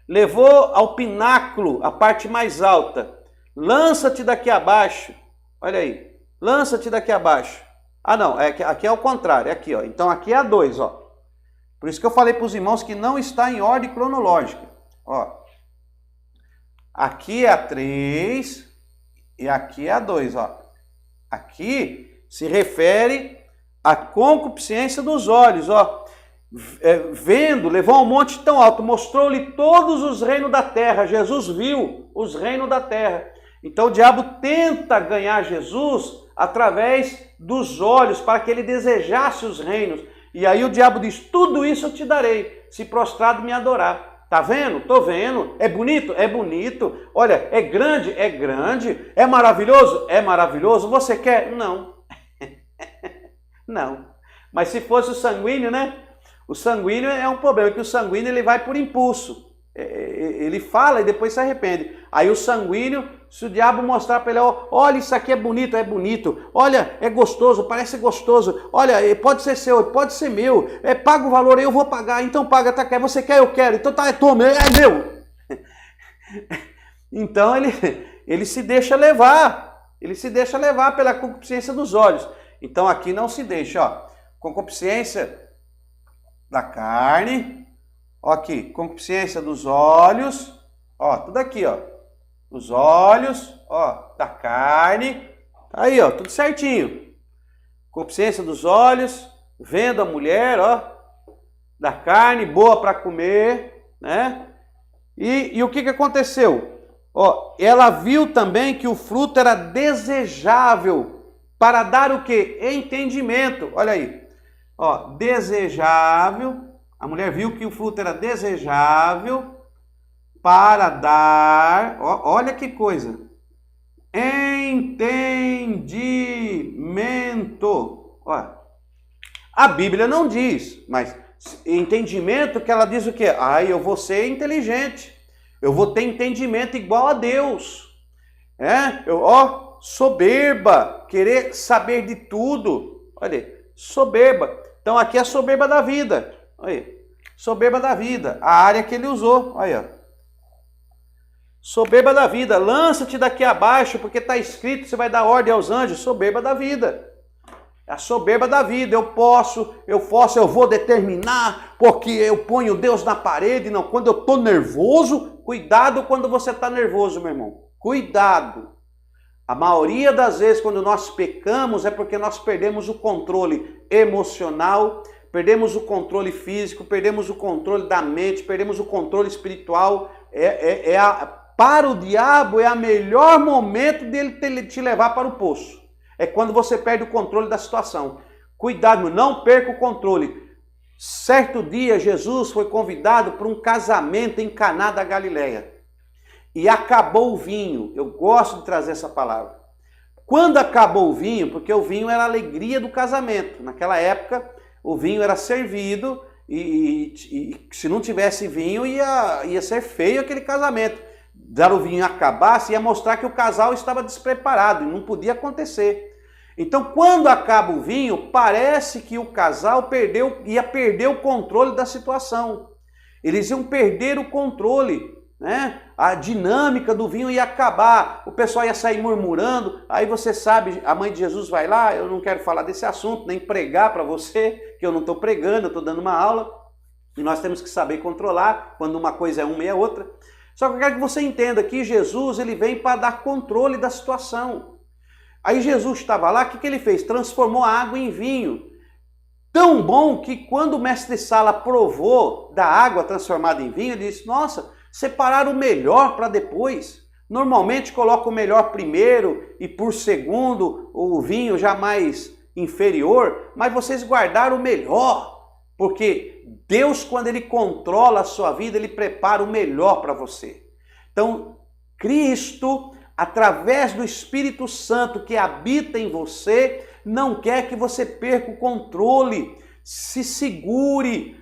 [SPEAKER 1] Levou ao pináculo, a parte mais alta. Lança-te daqui abaixo. Olha aí. Lança-te daqui abaixo. Ah, não. Aqui é o contrário. É aqui, ó. Então aqui é a 2, ó. Por isso que eu falei para os irmãos que não está em ordem cronológica. Ó. Aqui é a 3 e aqui é a 2, ó. Aqui se refere à concupiscência dos olhos, ó. Vendo, levou a um monte tão alto, mostrou-lhe todos os reinos da terra. Jesus viu os reinos da terra. Então o diabo tenta ganhar Jesus através dos olhos, para que ele desejasse os reinos. E aí o diabo diz, tudo isso eu te darei, se prostrado me adorar. Tá vendo? Tô vendo. É bonito? É bonito. Olha, é grande? É grande. É maravilhoso? É maravilhoso. Você quer? Não. Não. Mas se fosse o sanguíneo, né? O sanguíneo é um problema, que o sanguíneo ele vai por impulso. ele fala e depois se arrepende. Aí o sanguíneo, se o diabo mostrar para ele, olha, isso aqui é bonito, olha, é gostoso, parece gostoso, olha, pode ser seu, pode ser meu, paga o valor, eu vou pagar, então paga, tá, quer, você quer, eu quero, então tá, toma, é meu. Então ele se deixa levar, pela concupiscência dos olhos. Então aqui não se deixa, ó, concupiscência da carne, ó aqui, concupiscência dos olhos, ó, tudo aqui, ó, os olhos, ó, da carne, aí, ó, tudo certinho. Concupiscência dos olhos, vendo a mulher, ó, da carne, boa para comer, né? E o que aconteceu? Ó, ela viu também que o fruto era desejável para dar o quê? Entendimento. Olha aí. Ó, desejável. A mulher viu que o fruto era desejável para dar, ó, olha que coisa. Entendimento. Ó, a Bíblia não diz, mas entendimento que ela diz o quê? Eu vou ser inteligente. Eu vou ter entendimento igual a Deus. Soberba, querer saber de tudo. Olha aí, soberba. Então aqui é a soberba da vida. Olha aí, soberba da vida. A área que ele usou. Olha aí, ó. Soberba da vida. Lança-te daqui abaixo, porque está escrito, você vai dar ordem aos anjos. Soberba da vida. A soberba da vida, eu vou determinar, porque eu ponho Deus na parede. Não, quando eu estou nervoso, cuidado quando você está nervoso, meu irmão. Cuidado. A maioria das vezes, quando nós pecamos, é porque nós perdemos o controle emocional, perdemos o controle físico, perdemos o controle da mente, perdemos o controle espiritual. Para o diabo, é o melhor momento dele te levar para o poço. É quando você perde o controle da situação. Cuidado, não perca o controle. Certo dia, Jesus foi convidado para um casamento em Caná da Galileia. E acabou o vinho. Eu gosto de trazer essa palavra. Quando acabou o vinho, porque o vinho era a alegria do casamento. Naquela época, o vinho era servido e se não tivesse vinho, ia ser feio aquele casamento. Dar o vinho acabasse, ia mostrar que o casal estava despreparado e não podia acontecer. Então, quando acaba o vinho, parece que o casal ia perder o controle da situação. Eles iam perder o controle, né? A dinâmica do vinho ia acabar, o pessoal ia sair murmurando. Aí você sabe, a mãe de Jesus vai lá, eu não quero falar desse assunto, nem pregar para você, que eu não estou pregando, eu estou dando uma aula. E nós temos que saber controlar, quando uma coisa é uma e é outra. Só que eu quero que você entenda que Jesus, ele vem para dar controle da situação. Aí Jesus estava lá, o que ele fez? Transformou a água em vinho. Tão bom que quando o mestre Sala provou da água transformada em vinho, ele disse, nossa, separaram o melhor para depois. Normalmente coloca o melhor primeiro e por segundo o vinho já mais inferior, mas vocês guardaram o melhor. Porque Deus, quando Ele controla a sua vida, Ele prepara o melhor para você. Então, Cristo, através do Espírito Santo que habita em você, não quer que você perca o controle. Se segure,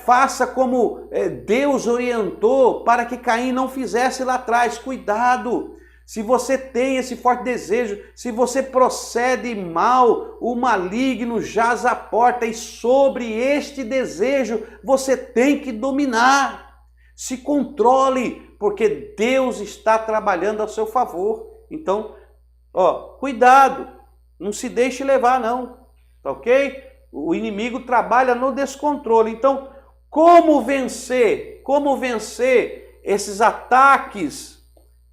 [SPEAKER 1] faça como Deus orientou para que Caim não fizesse lá atrás. Cuidado! Se você tem esse forte desejo, se você procede mal, o maligno jaz à porta e sobre este desejo você tem que dominar. Se controle, porque Deus está trabalhando a seu favor. Então, cuidado, não se deixe levar não, tá ok? O inimigo trabalha no descontrole. Então, como vencer esses ataques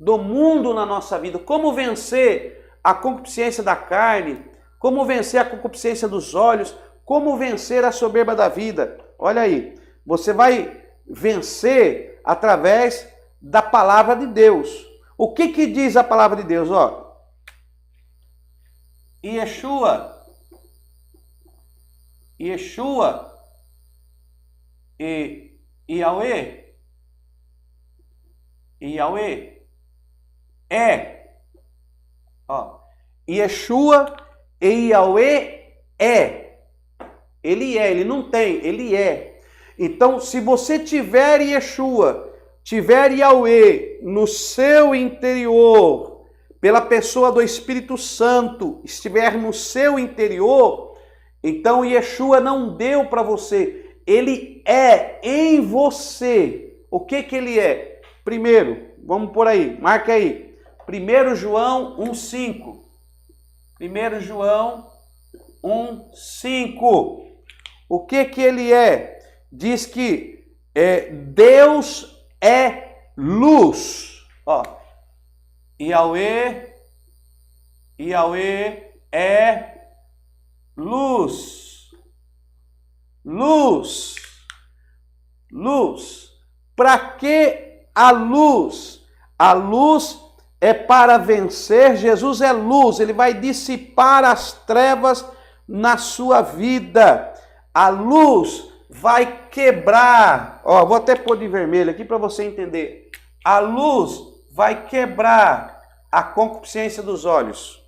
[SPEAKER 1] do mundo na nossa vida? Como vencer a concupiscência da carne? Como vencer a concupiscência dos olhos? Como vencer a soberba da vida? Olha aí, você vai vencer através da palavra de Deus. O que diz a palavra de Deus? Yeshua e Yahweh Yeshua e Yahweh ele não tem, ele é. Então, se você tiver Yeshua, tiver Yahweh no seu interior, pela pessoa do Espírito Santo, estiver no seu interior, então Yeshua não deu para você, ele é em você. O que ele é? Primeiro, vamos por aí, marca aí. 1 João 1,5. 1 João 1,5. O que ele é? Diz que Deus é luz. Ó, Yahweh é luz. Luz. Luz. Para que a luz? A luz é para vencer. Jesus é luz, ele vai dissipar as trevas na sua vida. A luz vai quebrar. Ó, vou até pôr de vermelho aqui para você entender. A luz vai quebrar a concupiscência dos olhos.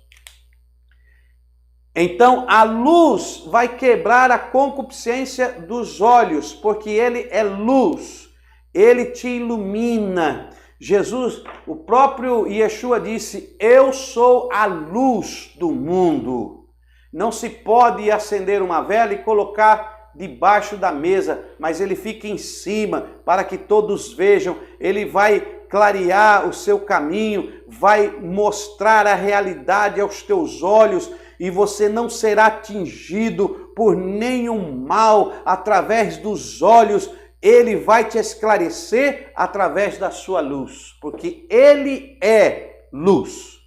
[SPEAKER 1] Então, a luz vai quebrar a concupiscência dos olhos, porque ele é luz. Ele te ilumina. Jesus, o próprio Yeshua disse, eu sou a luz do mundo. Não se pode acender uma vela e colocar debaixo da mesa, mas ele fica em cima para que todos vejam. Ele vai clarear o seu caminho, vai mostrar a realidade aos teus olhos e você não será atingido por nenhum mal através dos olhos. Ele vai te esclarecer através da sua luz, porque ele é luz.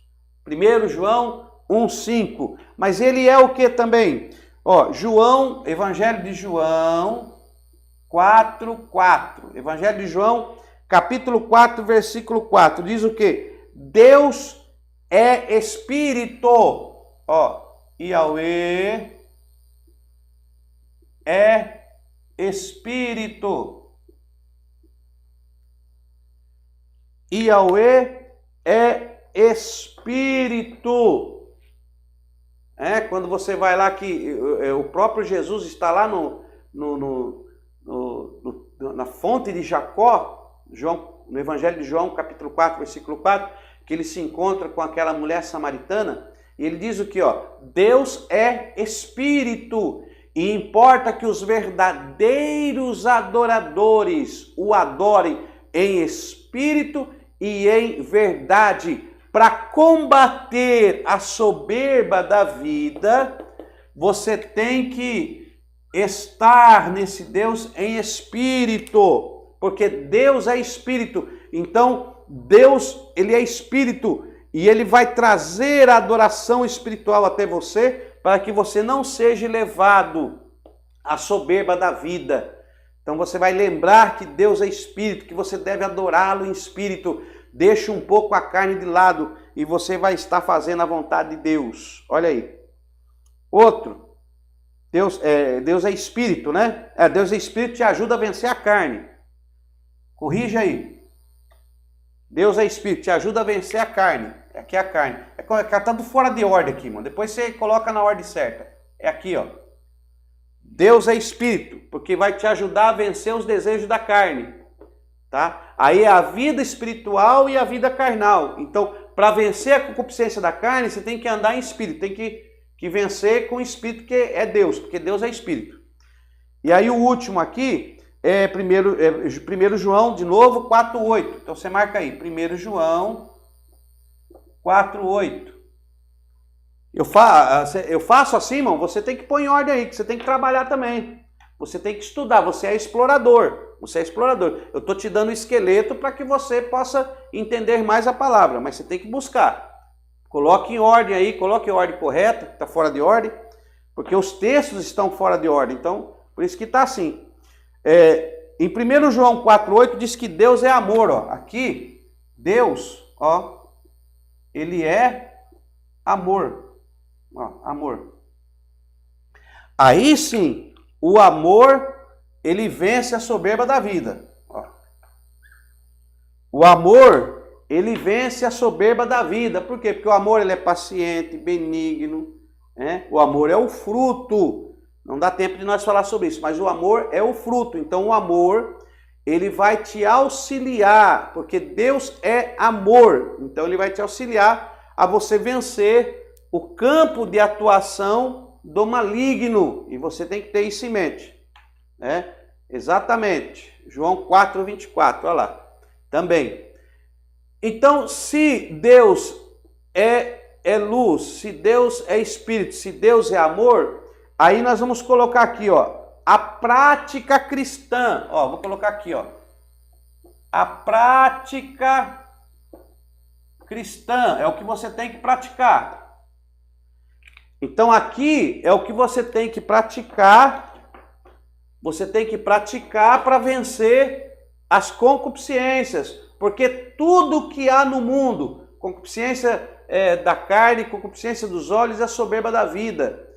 [SPEAKER 1] 1 João 1,5. Mas ele é o que também? Ó, João, Evangelho de João 4,4. Evangelho de João, capítulo 4, versículo 4. Diz o que? Deus é Espírito. Ó, Yahweh é Espírito. Yahweh é Espírito. Quando você vai lá que o próprio Jesus está lá na fonte de Jacó, no Evangelho de João, capítulo 4, versículo 4, que ele se encontra com aquela mulher samaritana, e ele diz o que? Deus é Espírito. E importa que os verdadeiros adoradores o adorem em espírito e em verdade. Para combater a soberba da vida, você tem que estar nesse Deus em espírito, porque Deus é espírito. Então, Deus, ele é espírito e ele vai trazer a adoração espiritual até você, para que você não seja levado à soberba da vida. Então você vai lembrar que Deus é espírito, que você deve adorá-lo em espírito. Deixa um pouco a carne de lado e você vai estar fazendo a vontade de Deus. Olha aí. Outro. Deus é espírito, né? Deus é espírito, te ajuda a vencer a carne. Corrija aí. Deus é espírito, te ajuda a vencer a carne. Aqui é a carne. Tá tudo fora de ordem aqui, mano. Depois você coloca na ordem certa. É aqui, ó. Deus é espírito, porque vai te ajudar a vencer os desejos da carne. Tá? Aí é a vida espiritual e a vida carnal. Então, para vencer a concupiscência da carne, você tem que andar em espírito. Tem que vencer com o espírito que é Deus, porque Deus é espírito. E aí o último aqui é 1 João, de novo, 4,8. Então você marca aí, 1 João 4,8. Eu faço assim, irmão, você tem que pôr em ordem aí, que você tem que trabalhar também. Você tem que estudar, você é explorador. Você é explorador. Eu estou te dando o esqueleto para que você possa entender mais a palavra, mas você tem que buscar. Coloque em ordem aí, coloque em ordem correta, que está fora de ordem, porque os textos estão fora de ordem. Então, por isso que está assim. Em 1 João 4,8 diz que Deus é amor. Ó. Aqui, Deus, ó, ele é amor. Ó, amor. Aí sim, o amor, ele vence a soberba da vida. Ó. O amor, ele vence a soberba da vida. Por quê? Porque o amor, ele é paciente, benigno. Né? O amor é o fruto. Não dá tempo de nós falar sobre isso, mas o amor é o fruto. Então o amor, ele vai te auxiliar, porque Deus é amor. Então ele vai te auxiliar a você vencer o campo de atuação do maligno. E você tem que ter isso em mente. Né? Exatamente. João 4:24, olha lá. Também. Então, se Deus é luz, se Deus é espírito, se Deus é amor, aí nós vamos colocar aqui, ó, a prática cristã. Ó, vou colocar aqui, ó. A prática cristã é o que você tem que praticar. Então aqui é o que você tem que praticar. Você tem que praticar para vencer as concupiscências, porque tudo que há no mundo, concupiscência da carne, concupiscência dos olhos, é a soberba da vida.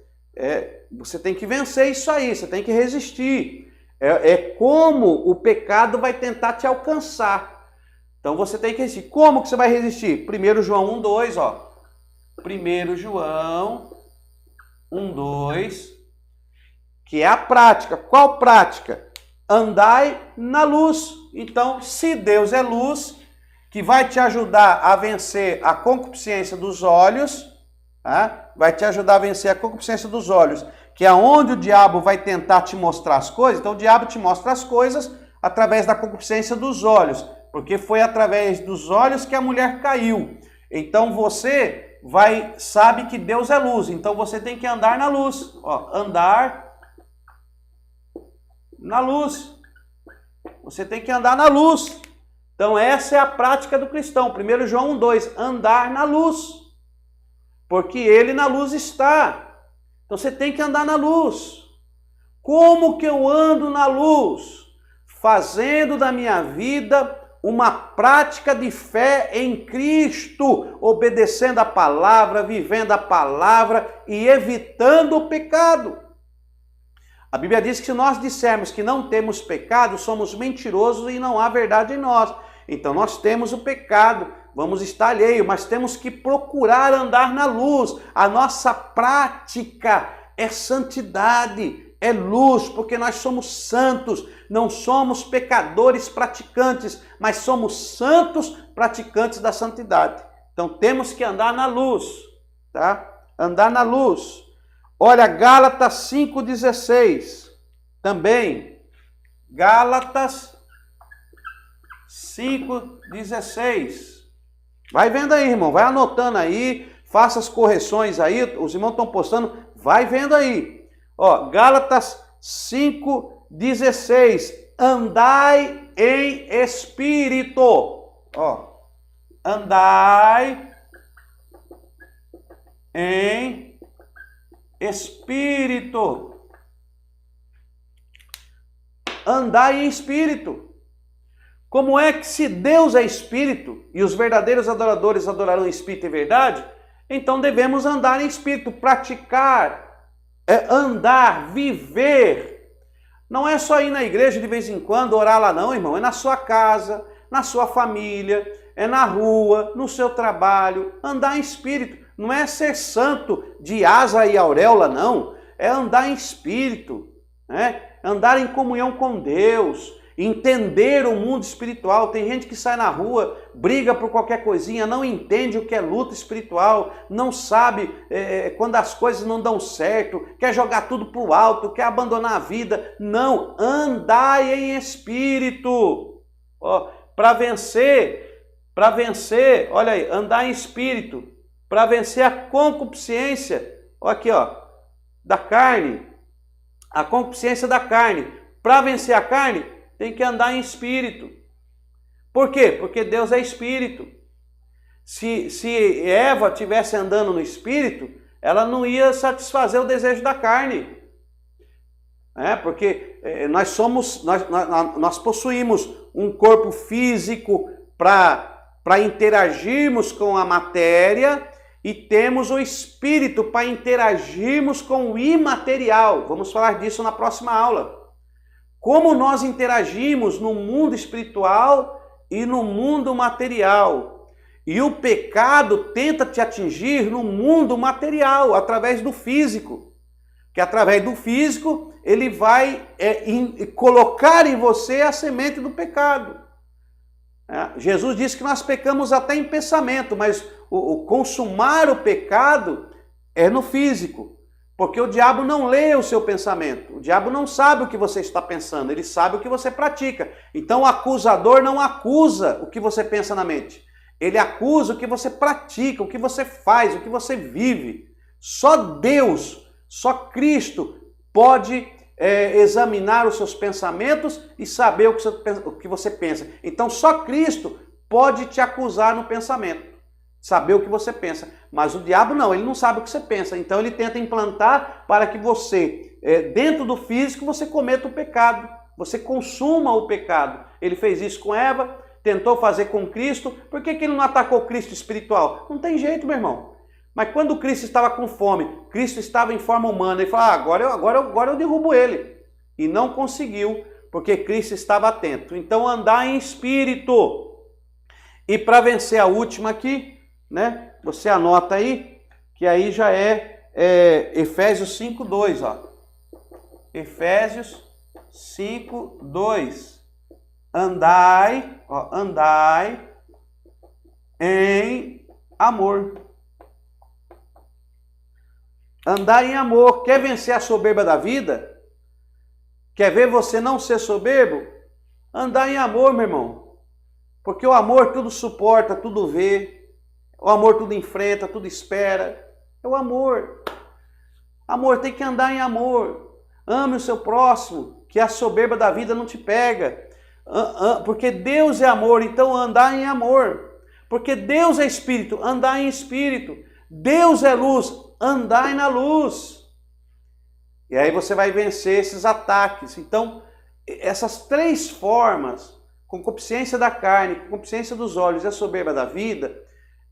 [SPEAKER 1] Você tem que vencer isso aí, você tem que resistir. É como o pecado vai tentar te alcançar. Então você tem que resistir. Como que você vai resistir? 1 João 1:2, ó. 1 João 1:2, que é a prática. Qual prática? Andai na luz. Então, se Deus é luz, que vai te ajudar a vencer a concupiscência dos olhos, tá? Vai te ajudar a vencer a concupiscência dos olhos, que é onde o diabo vai tentar te mostrar as coisas. Então o diabo te mostra as coisas através da concupiscência dos olhos, porque foi através dos olhos que a mulher caiu. Então você sabe que Deus é luz, então você tem que andar na luz. Ó, andar na luz. Você tem que andar na luz. Então essa é a prática do cristão. 1 João 1:2, andar na luz. Porque ele na luz está. Então você tem que andar na luz. Como que eu ando na luz? Fazendo da minha vida uma prática de fé em Cristo, obedecendo a palavra, vivendo a palavra e evitando o pecado. A Bíblia diz que se nós dissermos que não temos pecado, somos mentirosos e não há verdade em nós. Então nós temos o pecado, vamos estar alheio, mas temos que procurar andar na luz. A nossa prática é santidade, é luz, porque nós somos santos, não somos pecadores praticantes, mas somos santos praticantes da santidade. Então temos que andar na luz, tá? Andar na luz. Olha, Gálatas 5:16, também, Gálatas 5:16. Vai vendo aí, irmão, vai anotando aí, faça as correções aí, os irmãos estão postando, vai vendo aí. Ó, Gálatas 5:16, andai em espírito. Ó, andai em espírito. Andai em espírito. Como é que, se Deus é espírito e os verdadeiros adoradores adorarão em espírito e verdade, então devemos andar em espírito, praticar, andar, viver. Não é só ir na igreja de vez em quando, orar lá não, irmão. É na sua casa, na sua família, é na rua, no seu trabalho. Andar em espírito. Não é ser santo de asa e auréola, não. É andar em espírito, né? Andar em comunhão com Deus, entender o mundo espiritual. Tem gente que sai na rua, briga por qualquer coisinha, não entende o que é luta espiritual, não sabe quando as coisas não dão certo, quer jogar tudo para o alto, quer abandonar a vida. Não, andai em espírito. Para vencer, olha aí, andar em espírito, para vencer a concupiscência, ó, aqui, ó, da carne, a concupiscência da carne. Para vencer a carne, tem que andar em espírito. Por quê? Porque Deus é espírito. Se Eva estivesse andando no espírito, ela não ia satisfazer o desejo da carne. Porque nós possuímos um corpo físico para interagirmos com a matéria e temos o espírito para interagirmos com o imaterial. Vamos falar disso na próxima aula. Como nós interagimos no mundo espiritual e no mundo material. E o pecado tenta te atingir no mundo material, através do físico. que através do físico ele vai colocar em você a semente do pecado. Jesus disse que nós pecamos até em pensamento, mas o consumar o pecado é no físico. Porque o diabo não lê o seu pensamento. O diabo não sabe o que você está pensando, ele sabe o que você pratica. Então o acusador não acusa o que você pensa na mente. Ele acusa o que você pratica, o que você faz, o que você vive. Só Deus, só Cristo pode examinar os seus pensamentos e saber o que você pensa. Então só Cristo pode te acusar no pensamento. Saber o que você pensa, mas o diabo não, ele não sabe o que você pensa, então ele tenta implantar para que você, dentro do físico, você cometa o pecado, você consuma o pecado. Ele fez isso com Eva, tentou fazer com Cristo. Por que ele não atacou Cristo espiritual? Não tem jeito, meu irmão. Mas quando Cristo estava com fome, Cristo estava em forma humana, ele falou, agora eu derrubo ele. E não conseguiu, porque Cristo estava atento. Então andar em espírito. E para vencer a última aqui, né? Você anota aí, que aí já é Efésios 5:2, ó. Efésios 5:2. Andai em amor. Andar em amor. Quer vencer a soberba da vida? Quer ver você não ser soberbo? Andar em amor, meu irmão. Porque o amor tudo suporta, tudo vê. O amor tudo enfrenta, tudo espera. É o amor. Amor, tem que andar em amor. Ame o seu próximo, que a soberba da vida não te pega. Porque Deus é amor, então andar em amor. Porque Deus é espírito, andar em espírito. Deus é luz, andar na luz. E aí você vai vencer esses ataques. Então, essas três formas, concupiscência da carne, concupiscência dos olhos e a soberba da vida,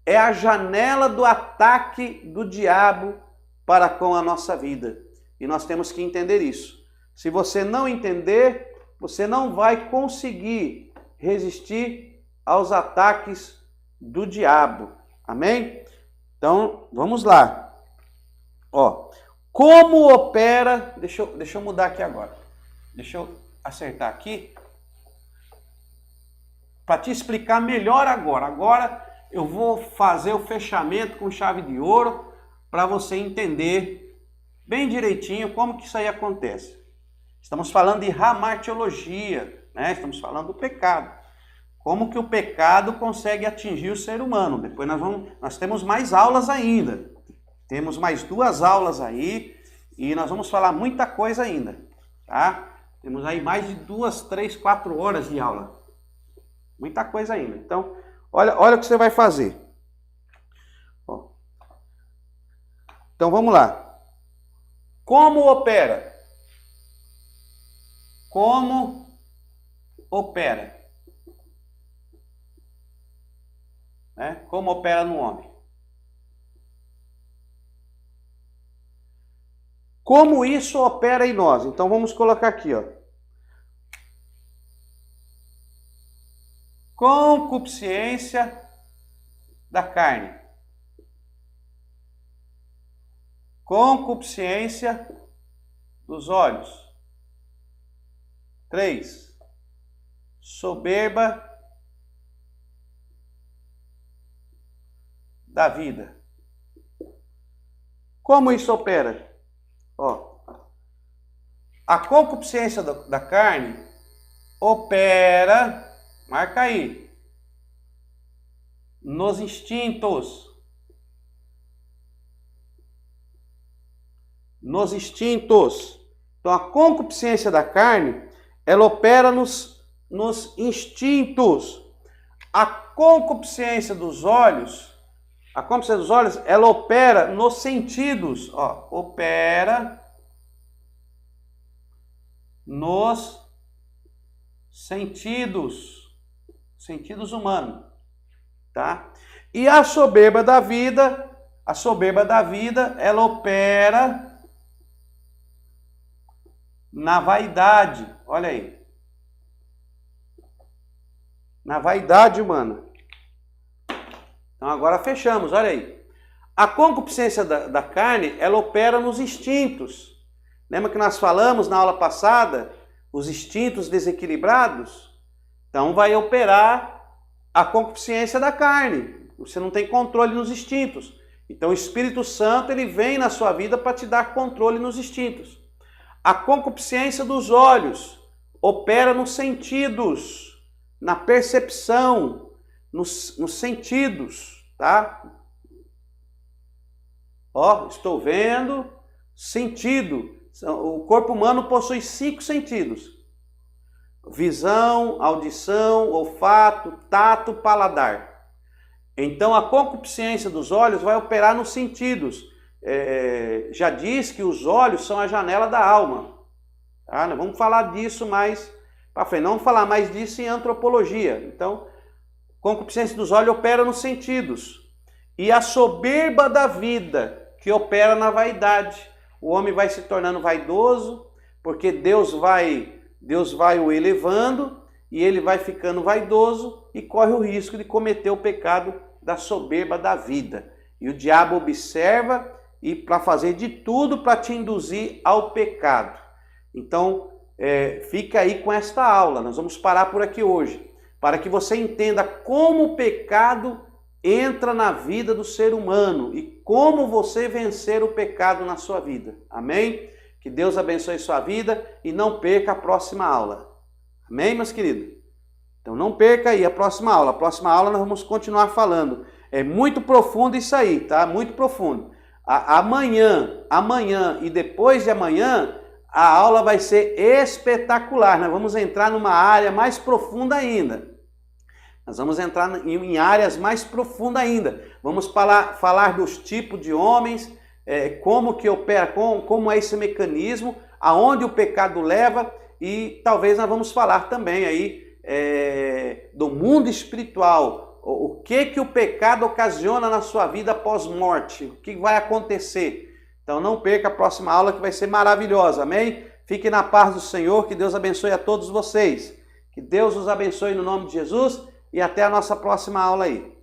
[SPEAKER 1] é a janela do ataque do diabo para com a nossa vida. E nós temos que entender isso. Se você não entender, você não vai conseguir resistir aos ataques do diabo. Amém? Então, vamos lá. Ó, como opera... Deixa eu mudar aqui agora. Deixa eu acertar aqui. Para te explicar melhor agora. Agora eu vou fazer o fechamento com chave de ouro para você entender bem direitinho como que isso aí acontece. Estamos falando de hamartiologia, né? Estamos falando do pecado. Como que o pecado consegue atingir o ser humano. Depois nós temos mais aulas ainda. Temos mais 2 aulas aí e nós vamos falar muita coisa ainda, tá? Temos aí mais de 2, 3, 4 horas de aula. Muita coisa ainda. Então, olha o que você vai fazer. Ó. Então, vamos lá. Como opera? Como opera? Como opera no homem? Como isso opera em nós? Então, vamos colocar aqui, ó. Concupiscência da carne. Concupiscência dos olhos. 3. Soberba da vida. Como isso opera? Ó, a concupiscência da carne opera, marca aí, nos instintos. Nos instintos. Então a concupiscência da carne, ela opera nos instintos. A concupiscência dos olhos, ela opera nos sentidos. Ó, opera nos sentidos humanos, tá? E a soberba da vida, ela opera na vaidade. Olha aí. Na vaidade humana. Então agora fechamos, olha aí. A concupiscência da carne, ela opera nos instintos. Lembra que nós falamos na aula passada? Os instintos desequilibrados? Então vai operar a concupiscência da carne. Você não tem controle nos instintos. Então o Espírito Santo ele vem na sua vida para te dar controle nos instintos. A concupiscência dos olhos opera nos sentidos, na percepção, nos sentidos, tá? Ó, estou vendo, sentido. O corpo humano possui 5 sentidos: visão, audição, olfato, tato, paladar. Então a concupiscência dos olhos vai operar nos sentidos. Já diz que os olhos são a janela da alma. Tá? Nós vamos falar disso mais para frente. Não vamos falar mais disso em antropologia. Então, concupiscência dos olhos opera nos sentidos. E a soberba da vida, que opera na vaidade. O homem vai se tornando vaidoso, porque Deus vai o elevando, e ele vai ficando vaidoso e corre o risco de cometer o pecado da soberba da vida. E o diabo observa e para fazer de tudo para te induzir ao pecado. Então, fica aí com esta aula. Nós vamos parar por aqui hoje, para que você entenda como o pecado entra na vida do ser humano e como você vencer o pecado na sua vida. Amém? Que Deus abençoe sua vida e não perca a próxima aula. Amém, meus queridos? Então não perca aí a próxima aula. A próxima aula nós vamos continuar falando. É muito profundo isso aí, tá? Muito profundo. Amanhã e depois de amanhã, a aula vai ser espetacular. Nós vamos entrar numa área mais profunda ainda. Nós vamos entrar em áreas mais profundas ainda. Vamos falar dos tipos de homens, como que opera, como é esse mecanismo, aonde o pecado leva, e talvez nós vamos falar também aí do mundo espiritual. O que o pecado ocasiona na sua vida após morte? O que vai acontecer? Então não perca a próxima aula, que vai ser maravilhosa. Amém? Fique na paz do Senhor. Que Deus abençoe a todos vocês. Que Deus os abençoe no nome de Jesus. E até a nossa próxima aula aí.